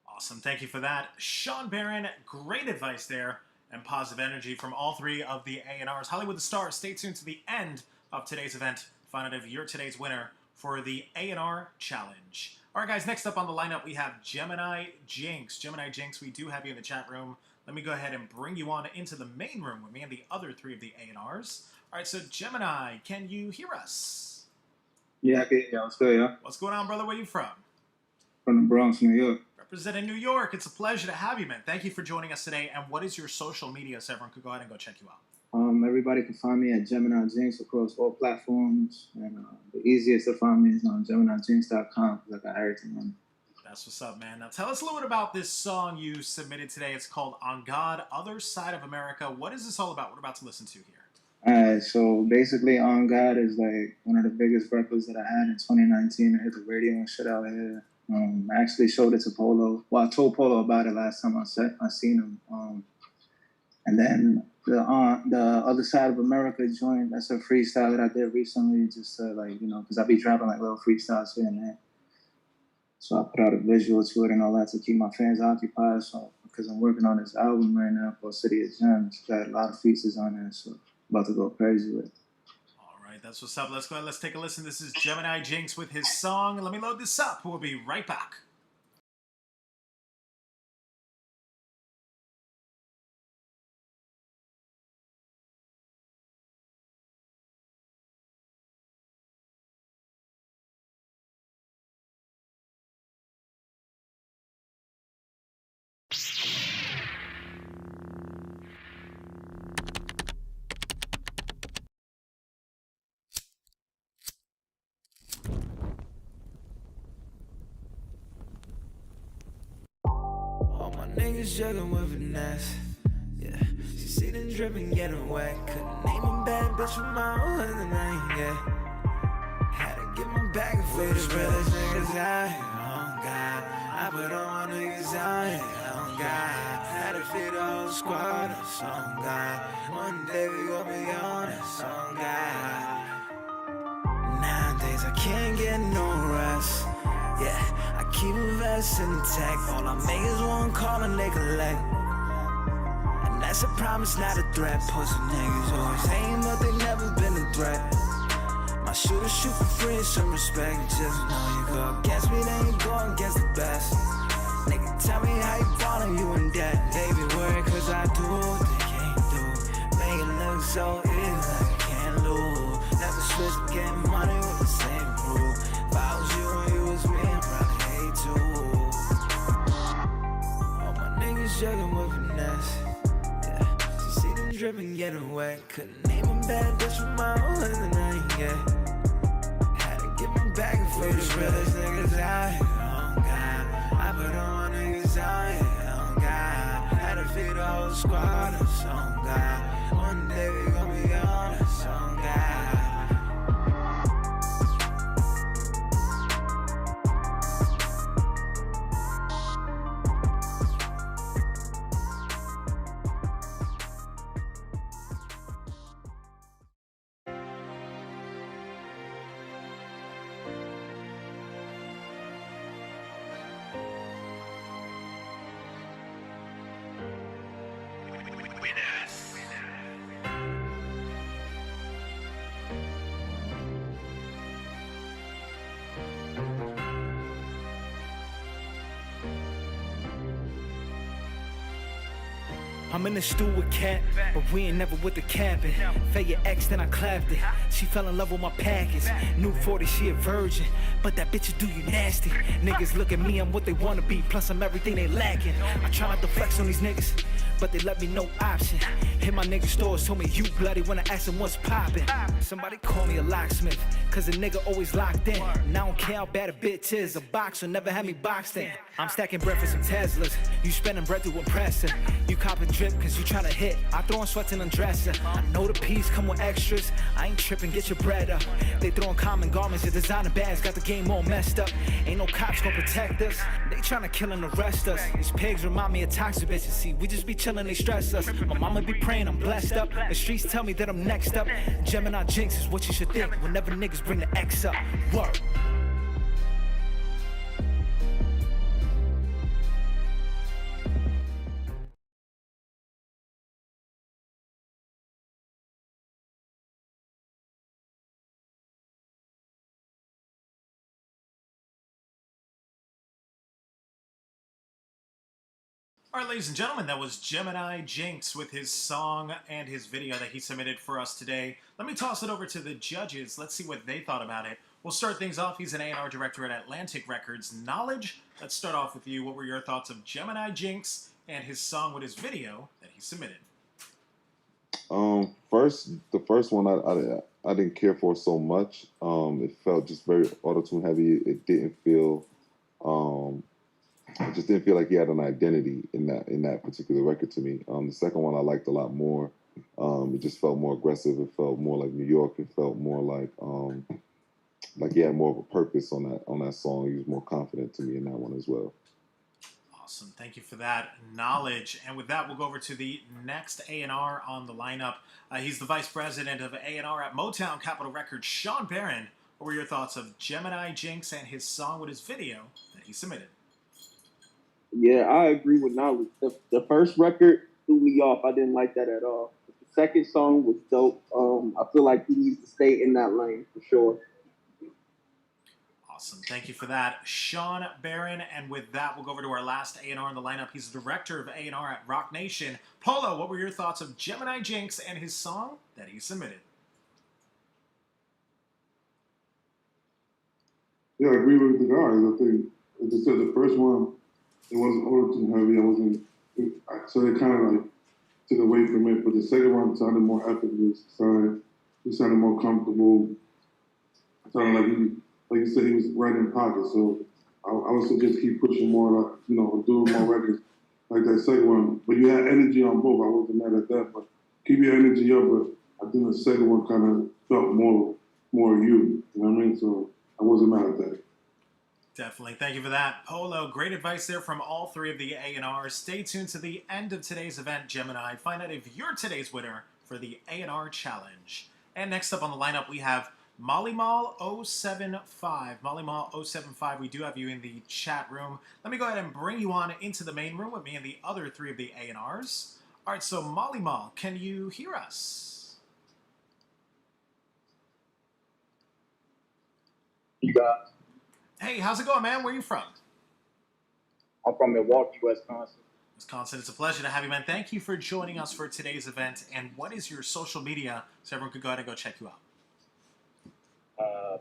Awesome. Thank you for that, Sean Barron. Great advice there and positive energy from all three of the A&Rs. Hollywood the Star, stay tuned to the end of today's event. Find out if you're today's winner for the A&R Challenge. All right, guys, next up on the lineup, we have Gemini Jinx. Gemini Jinx, we do have you in the chat room. Let me go ahead and bring you on into the main room with me and the other three of the A&Rs. All right, so Gemini, can you hear us? Yeah, I can hear you. What's good, yeah? What's going on, brother? Where you from? from the Bronx, New York. Representing New York. It's a pleasure to have you, man. Thank you for joining us today. And what is your social media so everyone could go ahead and go check you out? Everybody can find me at Gemini Jinx across all platforms. And the easiest to find me is on GeminiJinx.com because I got everything on it. That's what's up, man. Now tell us a little bit about this song you submitted today. It's called On God, Other Side of America. What is this all about? What we're about to listen to here? Alright, so basically On God is like one of the biggest records that I had in 2019. I hit the radio and shit out here. I actually showed it to Polo. Well, I told Polo about it last time I seen him. And then the Other Side of America joint, that's a freestyle that I did recently, just to like, you know, because I be dropping like little freestyles here and there. So I put out a visual to it and all that to keep my fans occupied. So because I'm working on this album right now called City of Gems, got a lot of features on there, so about to go crazy with it. All right, that's what's up. Let's go ahead. Let's take a listen. This is Gemini Jinx with his song. Let me load this up. We'll be right back. Niggas juggling with finesse. Yeah, she see the dripping getting wet. Couldn't name a bad bitch from my own other night. Yeah, had to get my bag of food. The realest niggas out here. Oh God, I put all my niggas out here. Oh God, had to feed the whole squad. Oh God, one day we gon' be honest. Oh God, nowadays I can't get no rest. Yeah, I keep a vest in the tech. All I make is one call and they collect. And that's a promise, not a threat. Pussy niggas always aim, but they never been a threat. My shooters shoot for free and some respect. Just know you go against me, then you go against the best. Nigga, tell me how you ballin', you in debt. They be worried cause I do what they can't do. Make it look so easy like I can't lose. Never switch, getting money with the same crew. If I was you and you was me, I'd probably hate too. All my niggas juggling with finesse. Yeah, she see them dripping getting wet. Couldn't name a bad bitch from my own other night. Yeah, had to get my bag of food. The realest niggas out here. Oh God, I put all my niggas out here. Oh God, had to feed the whole squad. Oh God, one day we gon' be honest. Oh God. I'm in the stew with Cat, but we ain't never with the capping. Fed your ex, then I clapped it. She fell in love with my package. New 40, she a virgin, but that bitch will do you nasty. Niggas look at me, I'm what they wanna be, plus I'm everything they lacking. I try not to flex on these niggas, but they let me no option. Hit my nigga stores, told me you bloody when I asked him what's poppin'. Somebody call me a locksmith, cause a nigga always locked in. And I don't care how bad a bitch is, a boxer never had me boxed in. I'm stacking bread for some Teslas, you spending bread to impress her. You copping drip cause you tryna hit, I throwing sweats and undress her. I know the piece come with extras, I ain't tripping, get your bread up. They throwing common garments, your designer bags got the game all messed up. Ain't no cops gonna protect us, they tryna kill and arrest us. These pigs remind me of toxic bitches, see we just be chillin', they stress us. My mama be praying I'm blessed up, the streets tell me that I'm next up. Gemini Jinx is what you should think whenever niggas bring the X up. Work. All right, ladies and gentlemen, that was Gemini Jinx with his song and his video that he submitted for us today. Let me toss it over to the judges. Let's see what they thought about it. We'll start things off. He's an A&R director at Atlantic Records. Knowledge, let's start off with you. What were your thoughts of Gemini Jinx and his song with his video that he submitted? The first one I didn't care for so much. It felt just very auto-tune heavy. It didn't feel, it just didn't feel like he had an identity in that particular record to me. The second one I liked a lot more. It just felt more aggressive. It felt more like New York. It felt more like he had more of a purpose on that song. He was more confident to me in that one as well. Awesome. Thank you for that knowledge. And with that, we'll go over to the next A&R on the lineup. He's the vice president of A&R at Motown Capitol Records, SHAWN BARRON. What were your thoughts of Gemini Jinx and his song with his video that he submitted? Yeah, I agree with Knowledge. The first record threw me off. I didn't like that at all. The second song was dope. I feel like he needs to stay in that lane for sure. Awesome. Thank you for that, SHAWN BARRON. And with that, we'll go over to our last A&R in the lineup. He's the director of A&R at Rock Nation. Polo, what were your thoughts of Gemini Jinx and his song that he submitted? Yeah, I agree with the guys. I think, as I said, the first one, it wasn't auto-tune heavy. So it kind of like took away from it. But the second one sounded more effortless. He sounded more comfortable. It sounded like you said, he was right in pocket. So I would suggest keep pushing more, doing more records like that second one. But you had energy on both. I wasn't mad at that. But keep your energy up. But I think the second one kind of felt more you. You know what I mean? So I wasn't mad at that. Definitely. Thank you for that, Polo. Great advice there from all three of the A&Rs. Stay tuned to the end of today's event, Gemini. Find out if you're today's winner for the A&R Challenge. And next up on the lineup, we have Molly Mall 075. Molly Mall 075, we do have you in the chat room. Let me go ahead and bring you on into the main room with me and the other three of the A&Rs. All right, so Molly Mall, can you hear us? You got. Hey, how's it going, man? Where are you from? I'm from Milwaukee, Wisconsin. Wisconsin, it's a pleasure to have you, man. Thank you for joining us for today's event. And what is your social media so everyone could go ahead and go check you out?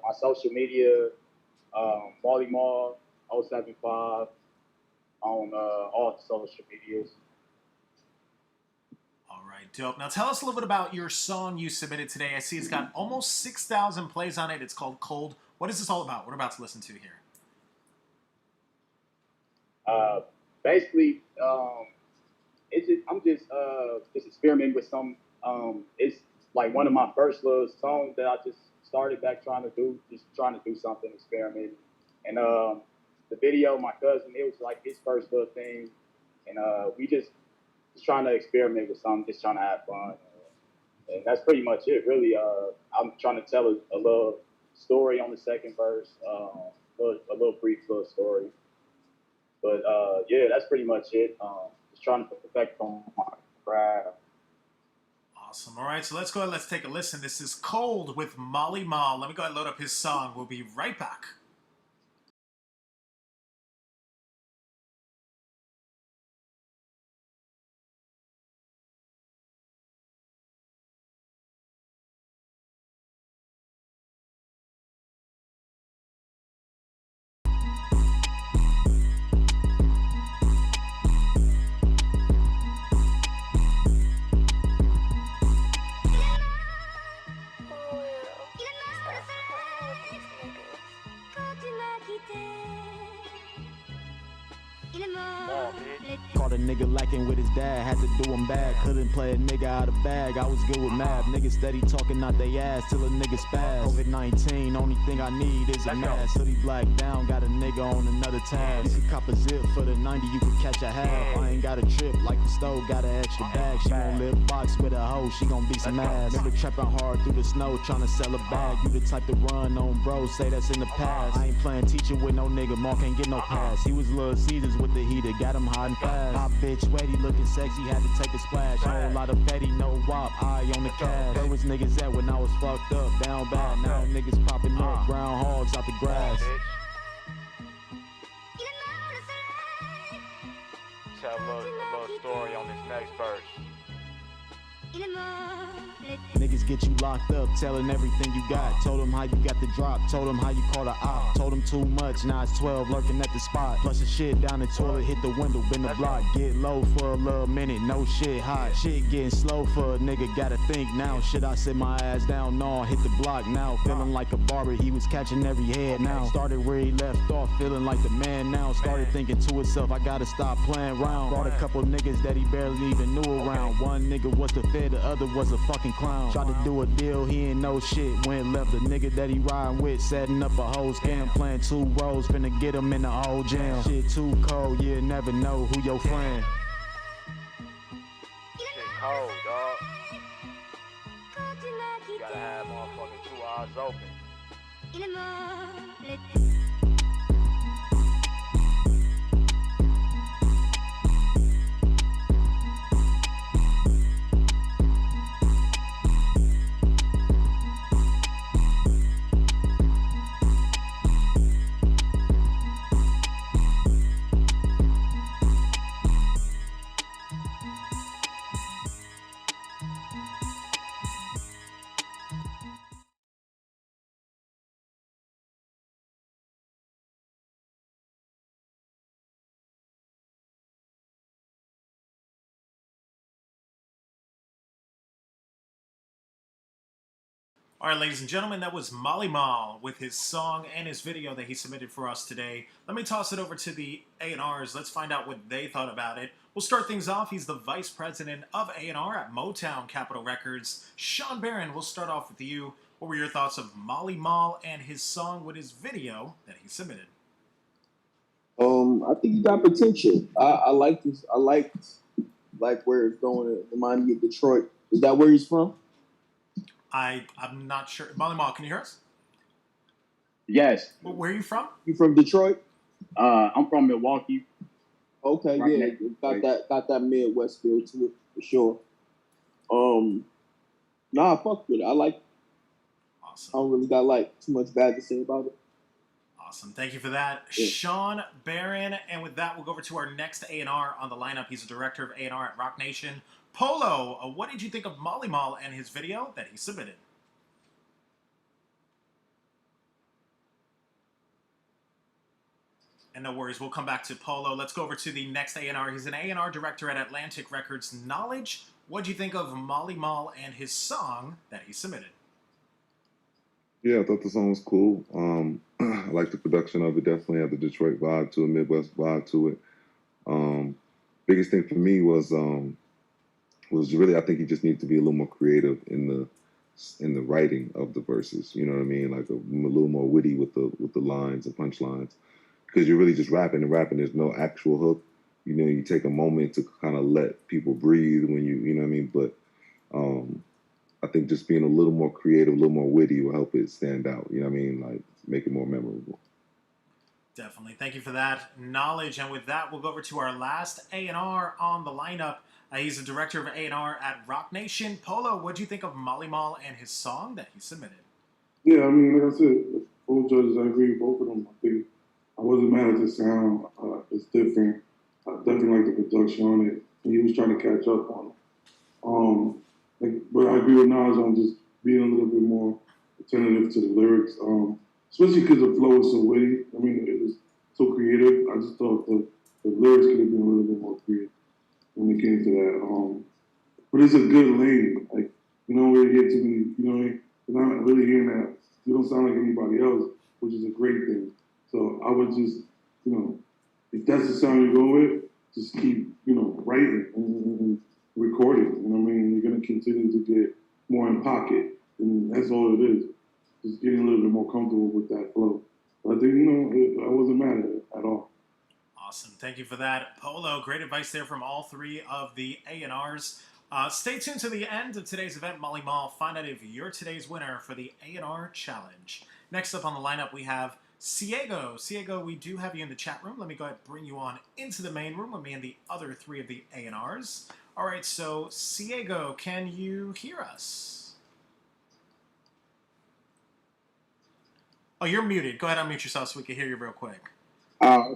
My social media, Molly Mall 075 on all the social medias. All right, dope. Now tell us a little bit about your song you submitted today. I see it's got almost 6,000 plays on it. It's called Cold. What is this all about? What we're about to listen to here. Basically, I'm just experimenting with some. It's like one of my first little songs that I just started back trying to do something, experiment. And the video, my cousin, it was like his first little thing, and we just trying to experiment with something, just trying to have fun, and that's pretty much it, really. I'm trying to tell a little story on the second verse, a little brief little story. But yeah, that's pretty much it. Just trying to perfect on my craft. Awesome. All right, so let's go ahead. Let's take a listen. This is Cold with Molly Mall. Let me go ahead and load up his song. We'll be right back. Caught a nigga lacking with his dad, had to do him bad. Couldn't play a nigga out of bag, I was good with math. Niggas steady talking out they ass till a nigga spaz. COVID-19, only thing I need is a mask. Hoodie black down, got a nigga on another tab. You could cop a zip for the 90, you could catch a half. I ain't got a trip like the stove, got an extra bag. She gon' live box with a hoe, she gon' be some ass. Nigga trapping hard through the snow, tryna sell a bag. You the type to run on bro, say that's in the past. I ain't playing teacher with no nigga, Mark ain't get no pass. He was Little Caesars with the heater, got him hot and fast. Hot bitch, sweaty, looking sexy, had to take a splash. Whole lot of petty, no wop, eye on the cash. Where was niggas at when I was fucked up, down bad? Now niggas popping up, groundhogs out the grass. Tell a little story on this next verse. Niggas get you locked up, telling everything you got. Told them how you got the drop, told them how you caught a op. Told them too much, now it's 12 lurking at the spot. Flush the shit down the toilet, hit the window, bend the block. Get low for a little minute, no shit hot. Shit getting slow for a nigga, gotta think now. Shit, I sit my ass down, no, hit the block now. Feeling like a barber, he was catching every head now. Started where he left off, feeling like the man now. Started thinking to himself, I gotta stop playing around. Brought a couple niggas that he barely even knew around. One nigga was the fed, the other was a fucking clown. Tried to do a deal, he ain't know shit. Went left the nigga that he riding with, setting up a whole scam. Playing two roles, finna get him in the whole jam. Shit too cold, you never know who your friend. Shit cold, dog. You gotta have motherfucking 2 eyes open. All right, ladies and gentlemen, that was Molly Mall with his song and his video that he submitted for us today. Let me toss it over to the A&Rs. Let's find out what they thought about it. We'll start things off. He's the vice president of A&R at Motown Capitol Records. Sean Barron, we'll start off with you. What were your thoughts of Molly Mall and his song with his video that he submitted? I think he got potential. I like this. I like where it's going. It reminded me of Detroit. Is that where he's from? I'm not sure. Molly Mall, can you hear us? Yes. Well, where are you from? You from Detroit? I'm from Milwaukee. Okay, Right yeah, got that Midwest feel to it for sure. Nah, fuck with it. I like it. Awesome. I don't really got too much bad to say about it. Awesome. Thank you for that, Yeah. Sean Barron. And with that, we'll go over to our next A&R on the lineup. He's a director of A&R at Rock Nation. Polo, what did you think of Molly Mall and his video that he submitted? And no worries, we'll come back to Polo. Let's go over to the next A&R. He's an A&R director at Atlantic Records. Knowledge, what did you think of Molly Mall and his song that he submitted? Yeah, I thought the song was cool. I like the production of it. Definitely had the Detroit vibe to it, Midwest vibe to it. Biggest thing for me was really, I think he just needs to be a little more creative in the writing of the verses. You know what I mean? Like a little more witty with the lines and punchlines, because you're really just rapping and rapping. There's no actual hook. You know, you take a moment to kind of let people breathe when you know what I mean. But I think just being a little more creative, a little more witty will help it stand out. You know what I mean? Like make it more memorable. Definitely. Thank you for that knowledge. And with that, we'll go over to our last A&R on the lineup. He's the director of A&R at Rock Nation. Polo, what do you think of Molly Mall and his song that he submitted? Yeah, I mean, like I said, both judges, I agree with both of them. I think I wasn't mad at the sound. It's different. I definitely like the production on it. And he was trying to catch up on it. But I agree with Nas on just being a little bit more attentive to the lyrics, especially because the flow was so witty. I mean, it was so creative. I just thought the lyrics could have been a little bit more creative when it came to that. But it's a good lane. Like, you don't really get to be, you know, you're not really hearing that. You don't sound like anybody else, which is a great thing. So I would just, you know, if that's the sound you go with, just keep, you know, writing and recording. You know what I mean? You're going to continue to get more in pocket. And that's all it is. Just getting a little bit more comfortable with that flow. But I think, you know, I wasn't mad at it at all. Awesome. Thank you for that. Polo, great advice there from all three of the A&Rs. Stay tuned to the end of today's event, Molly Mall. Find out if you're today's winner for the A&R Challenge. Next up on the lineup, we have Ciego. Ciego, we do have you in the chat room. Let me go ahead and bring you on into the main room with me and the other three of the A&Rs. All right, so Ciego, can you hear us? Oh, you're muted. Go ahead and unmute yourself so we can hear you real quick. Oh,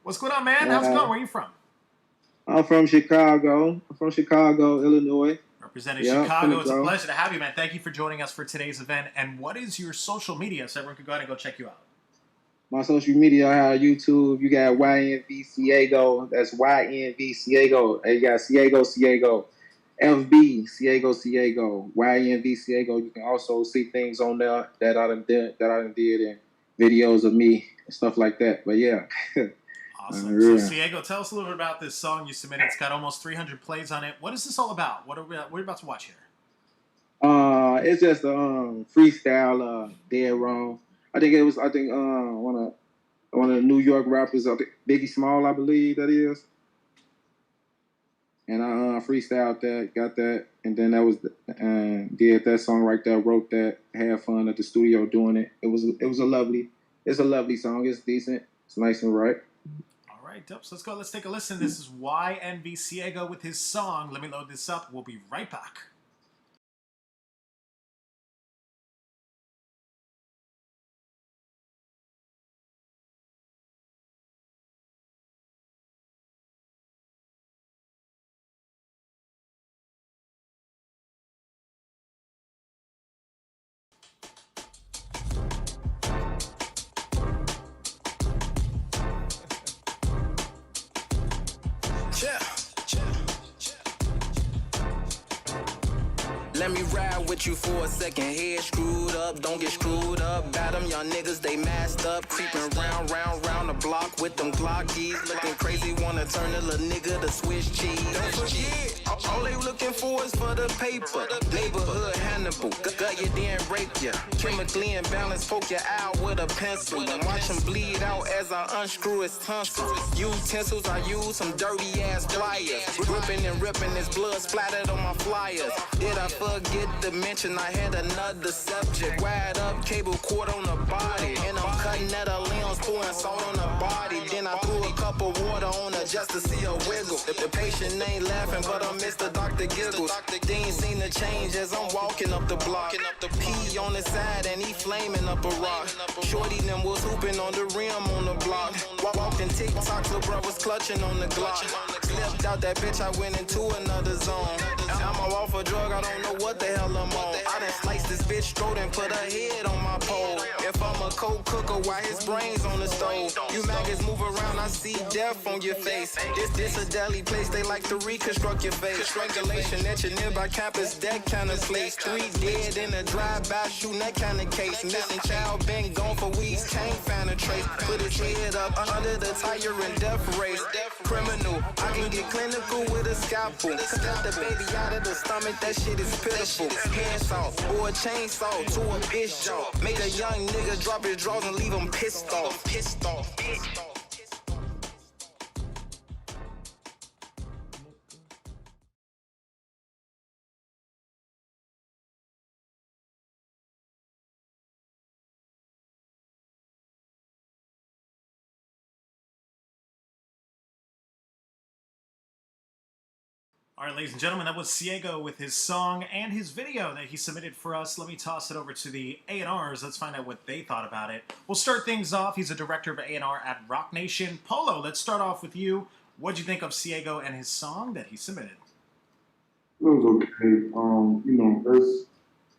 What's going on, man? How's it going? Where are you from? I'm from Chicago. I'm from Chicago, Illinois. Representing Yeah, Chicago, it's a bro. pleasure to have you, man. Thank you for joining us for today's event. And what is your social media so everyone can go ahead and go check you out? My social media, I have YouTube. You got YNV Ciego. That's YNV Ciego. And you got Ciego. FB Ciego. YNV Ciego. You can also see things on there that I done did and videos of me and stuff like that. But yeah. Awesome. So, Ciego, tell us a little bit about this song you submitted. It's got almost 300 plays on it. What is this all about? What are we about to watch here? It's just a freestyle, dead wrong. I think one of the New York rappers, I think Biggie Small, I believe that is. And I freestyled that, got that, and then that was did that song right there, wrote that, had fun at the studio doing it. It's a lovely song. It's decent. It's nice and right. All right, dope. So let's go. Let's take a listen. This is YNV Ciego with his song. Let me load this up. We'll be right back. Let me ride with you for a second. Head screwed up, don't get screwed up. Got them young niggas, they masked up. Creeping round the block with them Glockies. Looking crazy, wanna turn a little nigga to Swiss cheese. Don't forget, all they looking for is for the paper. Neighborhood Hannibal, gut you then rape ya. Chemically imbalanced, poke your eye with a pencil. And watch him bleed out as I unscrew his tonsils. Utensils, I use some dirty ass pliers. Ripping and ripping, his blood splattered on my flyers. Did I forget to mention I had another subject? Wired up cable cord on the body, and I'm cutting at a lens, pouring salt on the body. Then I threw a cup of water on her just to see her wiggle. The patient ain't laughing, but I miss the doctor giggles. They ain't seen the change as I'm walking up the block. P on the side and he flaming up a rock. Shorty them was hooping on the rim on the block. Walking TikToks, little bro was clutching on the Glock. Slipped out that bitch, I went into another zone. I'm off a drug, I don't know what the hell I'm on. I done sliced this bitch throat and put her head on my pole. If I'm a cold cooker, why his brains on the stove? You maggots move around, I see death on your face. This a deli place, they like to reconstruct your face. Strangulation at your nearby campus, that kind of place. 3 dead in a drive-by, shooting that kind of case. Missing child been gone for weeks, can't find a trace. Put his head up under the tire in death race. Criminal, I can get clinical with a scalpel. Cut the baby out of the stomach, that shit is pitiful. Handsaw or a chainsaw to a bitch jaw. Make a young nigga drop his drawers and leave him pissed off. All right, ladies and gentlemen, that was Ciego with his song and his video that he submitted for us. Let me toss it over to the A&Rs. Let's find out what they thought about it. We'll start things off. He's a director of A&R at Rock Nation. Polo, let's start off with you. What'd you think of Ciego and his song that he submitted? It was okay.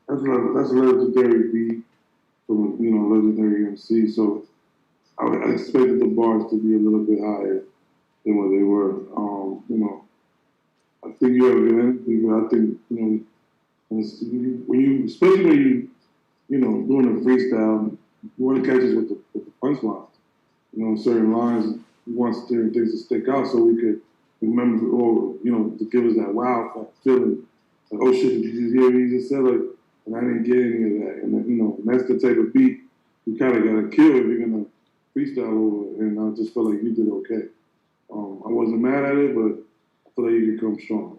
That's a legendary beat from legendary MC. So I expected the bars to be a little bit higher than what they were. I think you have an I think especially when you doing a freestyle, you want to catch us with the punchlines. Certain lines, you want certain things to stick out so we could remember, or to give us that wow feeling. Like, oh shit, did you just hear what he just said? Like, and I didn't get any of that. And that's the type of beat you kind of gotta kill if you're gonna freestyle over it. And I just felt like you did okay. I wasn't mad at it, but I feel like you could come strong.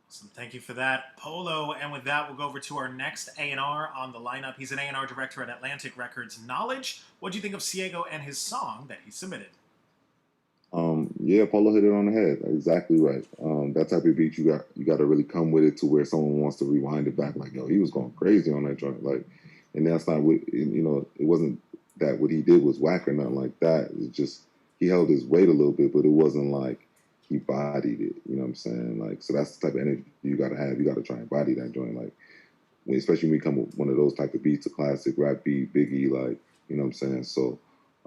Awesome. Thank you for that, Polo. And with that, we'll go over to our next A&R on the lineup. He's an A&R director at Atlantic Records Knowledge. What do you think of Ciego and his song that he submitted? Yeah, Polo hit it on the head. Exactly right. That type of beat, you got to really come with it to where someone wants to rewind it back. Like, yo, he was going crazy on that joint. Like, and that's not what, it wasn't that what he did was whack or nothing like that. It's just he held his weight a little bit, but it wasn't like he bodied it. You know what I'm saying? Like, so that's the type of energy you gotta have. You gotta try and body that joint. Like, especially when you come with one of those type of beats, a classic rap beat, Biggie, like, you know what I'm saying? So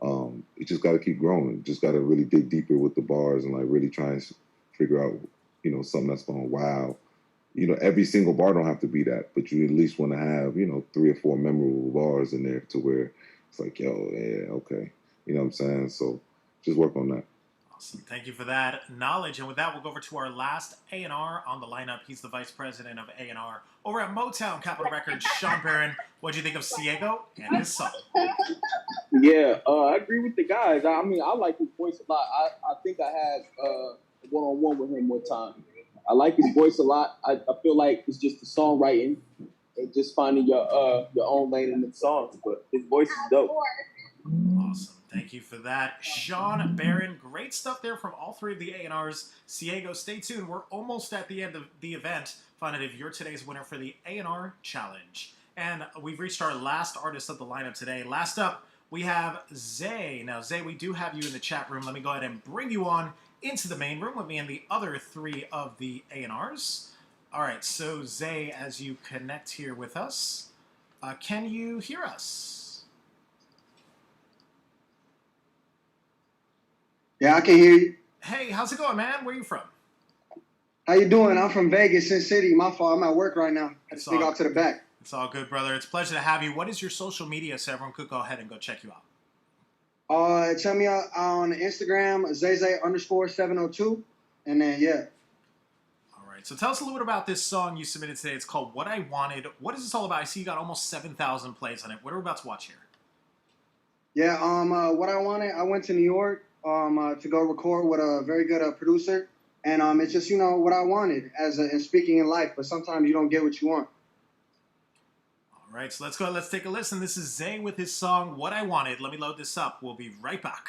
you just gotta keep growing. Just gotta really dig deeper with the bars and like really try and figure out, you know, something that's going wow. You know, every single bar don't have to be that, but you at least want to have, you know, 3 or 4 memorable bars in there to where it's like, yo, yeah, okay. You know what I'm saying? So just work on that. Awesome. Thank you for that knowledge. And with that, we'll go over to our last A&R on the lineup. He's the vice president of A&R over at Motown Capitol Records, Sean Barron. What do you think of Ciego and his song? Yeah, I agree with the guys. I mean, I like his voice a lot. I think I had a one-on-one with him one time. I like his voice a lot. I feel like it's just the songwriting and just finding your own lane in the songs. But his voice is dope. Awesome. Thank you for that. Sean Barron, great stuff there from all 3 of the A&Rs. Ciego, stay tuned. We're almost at the end of the event. Find out if you're today's winner for the A&R Challenge. And we've reached our last artist of the lineup today. Last up, we have Zay. Now, Zay, we do have you in the chat room. Let me go ahead and bring you on into the main room with me and the other 3 of the A&Rs. All right, so Zay, as you connect here with us, can you hear us? Yeah, I can hear you. Hey, how's it going, man? Where are you from? How you doing? I'm from Vegas, Sin City. My fault. I'm at work right now. I just speak out to the back. It's all good, brother. It's a pleasure to have you. What is your social media so everyone could go ahead and go check you out? Check me out on Instagram, Zay_702. And then, yeah. All right. So tell us a little bit about this song you submitted today. It's called What I Wanted. What is this all about? I see you got almost 7,000 plays on it. What are we about to watch here? Yeah, What I Wanted, I went to New York to go record with a very good producer. And it's just, you know, what I wanted in speaking in life. But sometimes you don't get what you want. All right, so let's go ahead. Let's take a listen. This is Zay with his song, What I Wanted. Let me load this up. We'll be right back.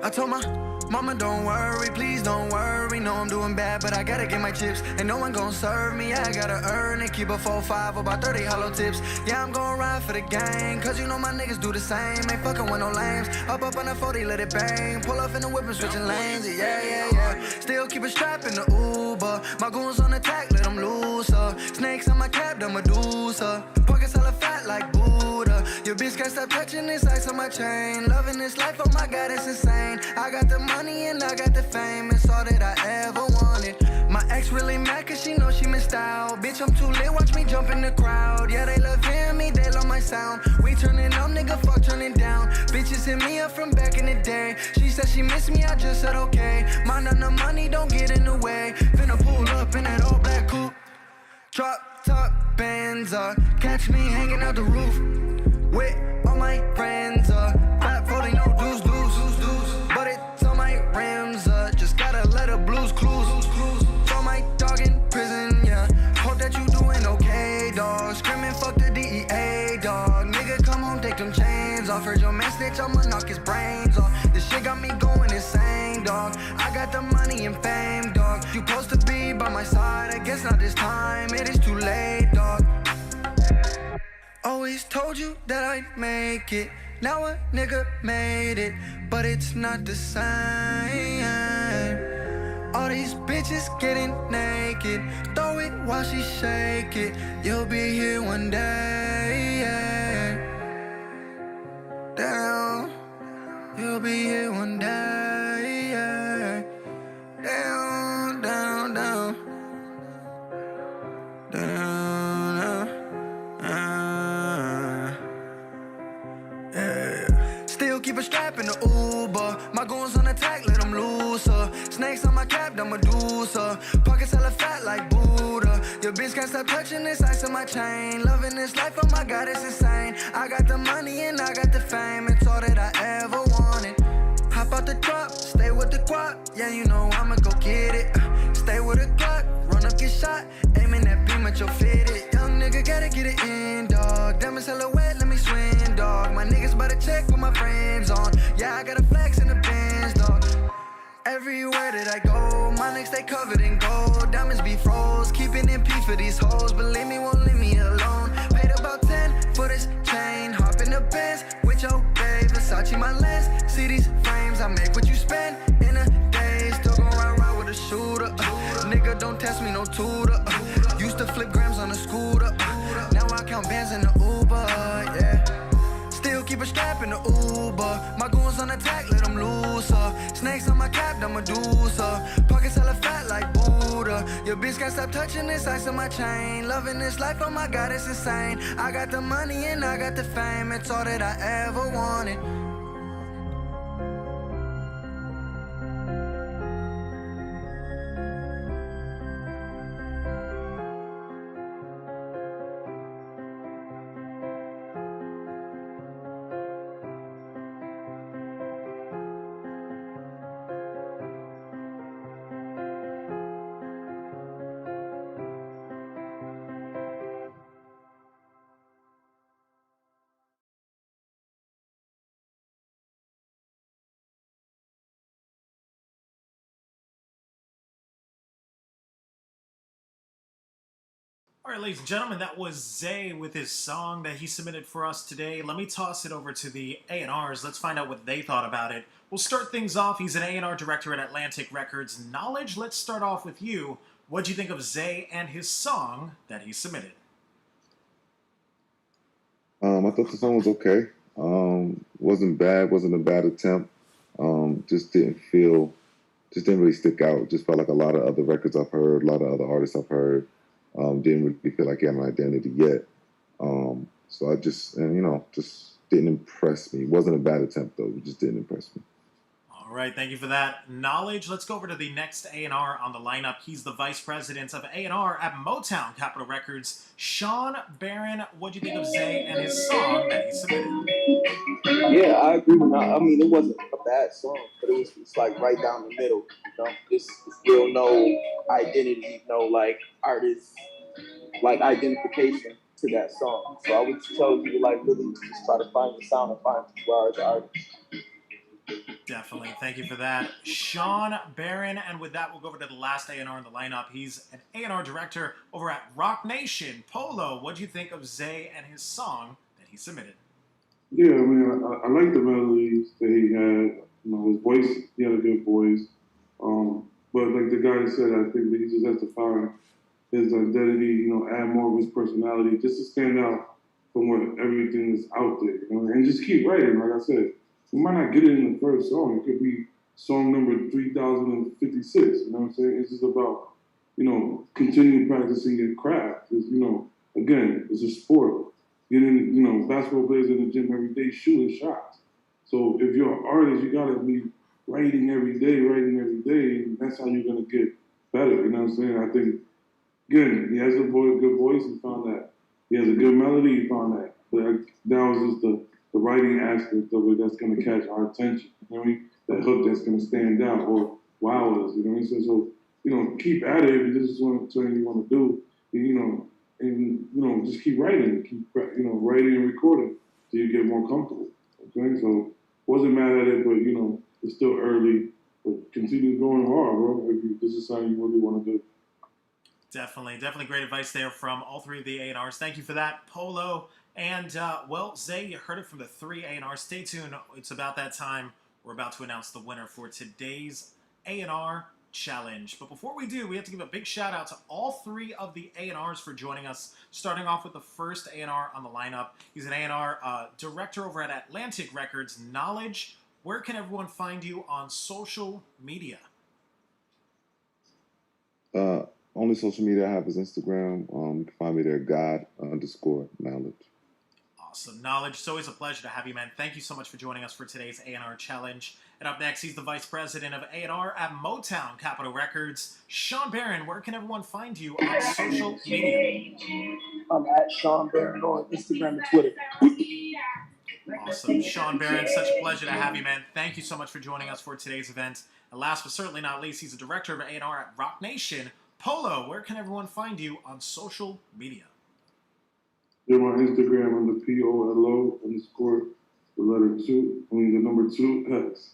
I told my mama, don't worry, please don't worry. No, I'm doing bad, but I gotta get my chips. And no one gon' serve me, I gotta earn it. Keep a 4-5, about 30 hollow tips. Yeah, I'm gon' ride for the gang, cause you know my niggas do the same. Ain't fucking with no lames. Up on the 40, let it bang. Pull off in the whip and switching lanes. Yeah. Still keep a strap in the Uber. My goons on attack, let them loose. Snakes on my cap, the Medusa. Pockets hella fat like Buddha. Your bitch can't stop touching this ice on my chain. Loving this life, oh my god, it's insane. I got the money and I got the fame. It's all that I ever wanted. My ex really mad cause she know she missed out. Bitch, I'm too lit, watch me jump in the crowd. Yeah, they love hearing me, they love my sound. We turning up, nigga, fuck turning down. Bitches hit me up from back in the day. She said she missed me, I just said okay. Mind on the money, don't get in the way. Finna pull up in that all black coupe. Drop top bands, catch me hanging out the roof. With all my friends, fat 40, no deuce. But it's on my rims, just gotta let the blues clues. Throw my dog in prison, yeah. Hope that you doing okay, dog. Screaming, fuck the DEA, dog. Nigga, come home, take them chains off. Heard your man snitch, I'ma knock his brains off. This shit got me going insane, dog. I got the money and fame, dog. You supposed to be by my side, I guess not this time. It is too late, dog. Always told you that I'd make it. Now a nigga made it, but it's not the same. All these bitches getting naked. Throw it while she shake it. You'll be here one day. Down. You'll be here one day. Down. Down. Still keep a strap in the Uber. My goons on attack, let them loose. Snakes on my cap, the Medusa. Pockets hella fat like Buddha. Your bitch can't stop touching this ice on my chain. Loving this life, oh my god, it's insane. I got the money and I got the fame. It's all that I ever wanted. hop out the drop, stay with the guap. Yeah, you know I'ma go get it. Stay with a Glock, run up, get shot. Aiming that beam at your fitted. Young nigga gotta get it in, dog. Diamonds hella wet, let me swim, dog. My niggas bout to check with my friends on. Yeah, I got a flex in the Benz, dog. Everywhere that I go, my neck stay covered in gold. Diamonds be froze, keeping in P for these hoes. Believe me, won't leave me alone. Paid about 10 for this chain. Hop in the Benz with your babe. Versace my lens. See these frames, I make what you spend in a day. Still gon' ride with a shooter. Nigga, don't test me, no tutor. Used to flip grams on a scooter. Now I count bands in the Uber, yeah. Still keep a strap in the Uber. My goons on attack, let them looser. Snakes on my cap, I'm Medusa. Pockets hella fat like Buddha. Your bitch can't stop touching this ice on my chain. Loving this life, oh my God, it's insane. I got the money and I got the fame. It's all that I ever wanted. All right, ladies and gentlemen, that was Zay with his song that he submitted for us today. Let me toss it over to the A&Rs. Let's find out what they thought about it. We'll start things off. He's an A&R director at Atlantic Records. Knowledge, let's start off with you. What'd you think of Zay and his song that he submitted? I thought the song was okay. Wasn't bad. Wasn't a bad attempt. Just didn't really stick out. Just felt like a lot of other records I've heard, a lot of other artists I've heard. Didn't really feel like he had an identity yet. So I just didn't impress me. It wasn't a bad attempt, though. It just didn't impress me. All right, thank you for that. Knowledge, let's go over to the next A&R on the lineup. He's the vice president of A&R at Motown Capitol Records. SHAWN, BARRON, what'd you think of Zay and his song that he submitted? Yeah, I agree with that. I mean, it wasn't a bad song, but it's like right down the middle. You know, it's still no identity, no like artist, like identification to that song. So I would tell you like really just try to find the sound and find who you are as an artist. Definitely. Thank you for that. SHAWN, BARRON, and with that, we'll go over to the last A&R in the lineup. He's an A&R director over at Rock Nation. Polo, what'd you think of Zay and his song that he submitted? Yeah, I mean, I like the melodies that he had. You know, his voice, he had a good voice. But like the guy said, I think that he just has to find his identity, you know, add more of his personality just to stand out from what everything is out there, you know, and just keep writing. Like I said, we might not get it in the first song. It could be song number 3056, you know what I'm saying? It's just about, you know, continue practicing your craft. It's, you know, again, it's a sport. Getting, you know, basketball players in the gym every day shooting shots. So if you're an artist, you gotta be writing every day, and that's how you're gonna get better, you know what I'm saying? I think, again, he has a good voice, he found that. He has a good melody, he found that. But that was just the writing aspect of it that's gonna catch our attention, you know what I mean? That hook that's gonna stand out or wow us, you know what I mean? So, you know, keep at it if this is something you wanna do, you know, and, you know, just keep writing, you know, writing and recording till you get more comfortable, okay? So, wasn't mad at it, but, you know, it's still early, but continue going hard, bro, if this is something you really want to do. Definitely great advice there from all three of the A&Rs. Thank you for that, Polo. And, well, Zay, you heard it from the three A&Rs. Stay tuned. It's about that time. We're about to announce the winner for today's A&R Challenge. But before we do, we have to give a big shout out to all three of the A&Rs for joining us, starting off with the first A&R on the lineup. He's an A&R director over at Atlantic Records. Knowledge, where can everyone find you on social media? Only social media I have is Instagram. You can find me there, God_knowledge. Awesome. Knowledge, it's always a pleasure to have you, man. Thank you so much for joining us for today's A&R Challenge. And up next, he's the Vice President of A&R at Motown Capitol Records. SHAWN BARRON, where can everyone find you on social media? I'm at SHAWN BARRON on Instagram and Twitter. Awesome. Sean Barron, such a pleasure to have you, man. Thank you so much for joining us for today's event. And last but certainly not least, he's the director of A&R at Rock Nation. Polo, where can everyone find you on social media? Yeah, my Instagram on the POLO _ the letter 2, I mean the number 2 X.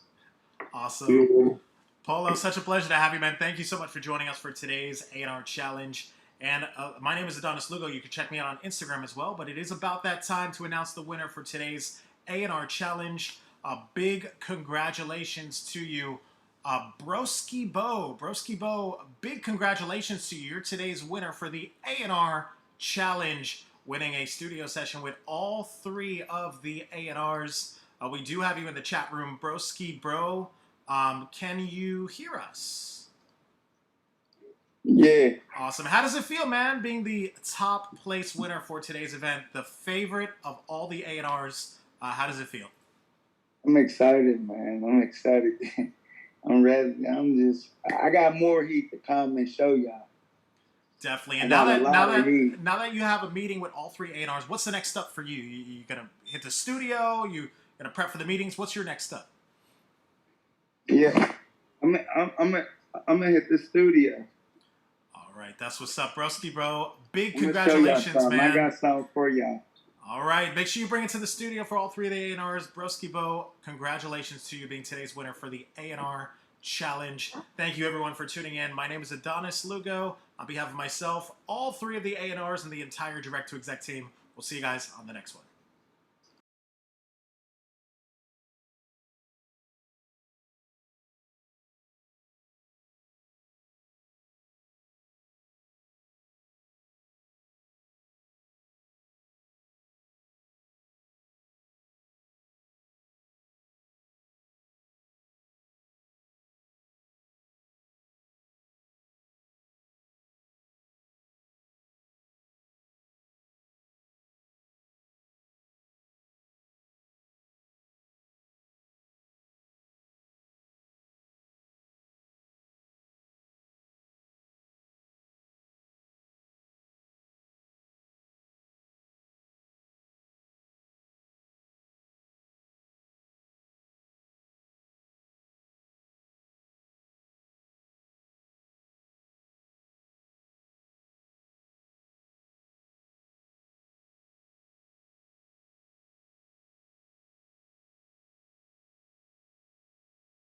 Awesome. POLO. Polo, such a pleasure to have you, man. Thank you so much for joining us for today's A&R Challenge. And my name is Adonis Lugo. You can check me out on Instagram as well. But it is about that time to announce the winner for today's A&R Challenge. A big congratulations to you, Broski Bo. Broski Bo, big congratulations to you. You're today's winner for the A&R Challenge, winning a studio session with all 3 of the A&Rs. We do have you in the chat room, Broski Bro. Can you hear us? Yeah. Awesome. How does it feel, man, being the top place winner for today's event, the favorite of all the A&Rs? How does it feel? I'm excited, man. I'm excited. I'm ready. I got more heat to come and show y'all. Definitely. And now that you have a meeting with all 3 A&Rs, what's the next step for you? You gonna hit the studio? You gonna prep for the meetings? What's your next step? Yeah, I'm gonna hit the studio. All right, that's what's up, Broski Bro. Big congratulations, man. I got something for y'all. All right, make sure you bring it to the studio for all 3 of the A&Rs. Broski Bo, congratulations to you being today's winner for the A&R Challenge. Thank you, everyone, for tuning in. My name is Adonis Lugo. On behalf of myself, all 3 of the A&Rs, and the entire Direct to Exec team, we'll see you guys on the next one.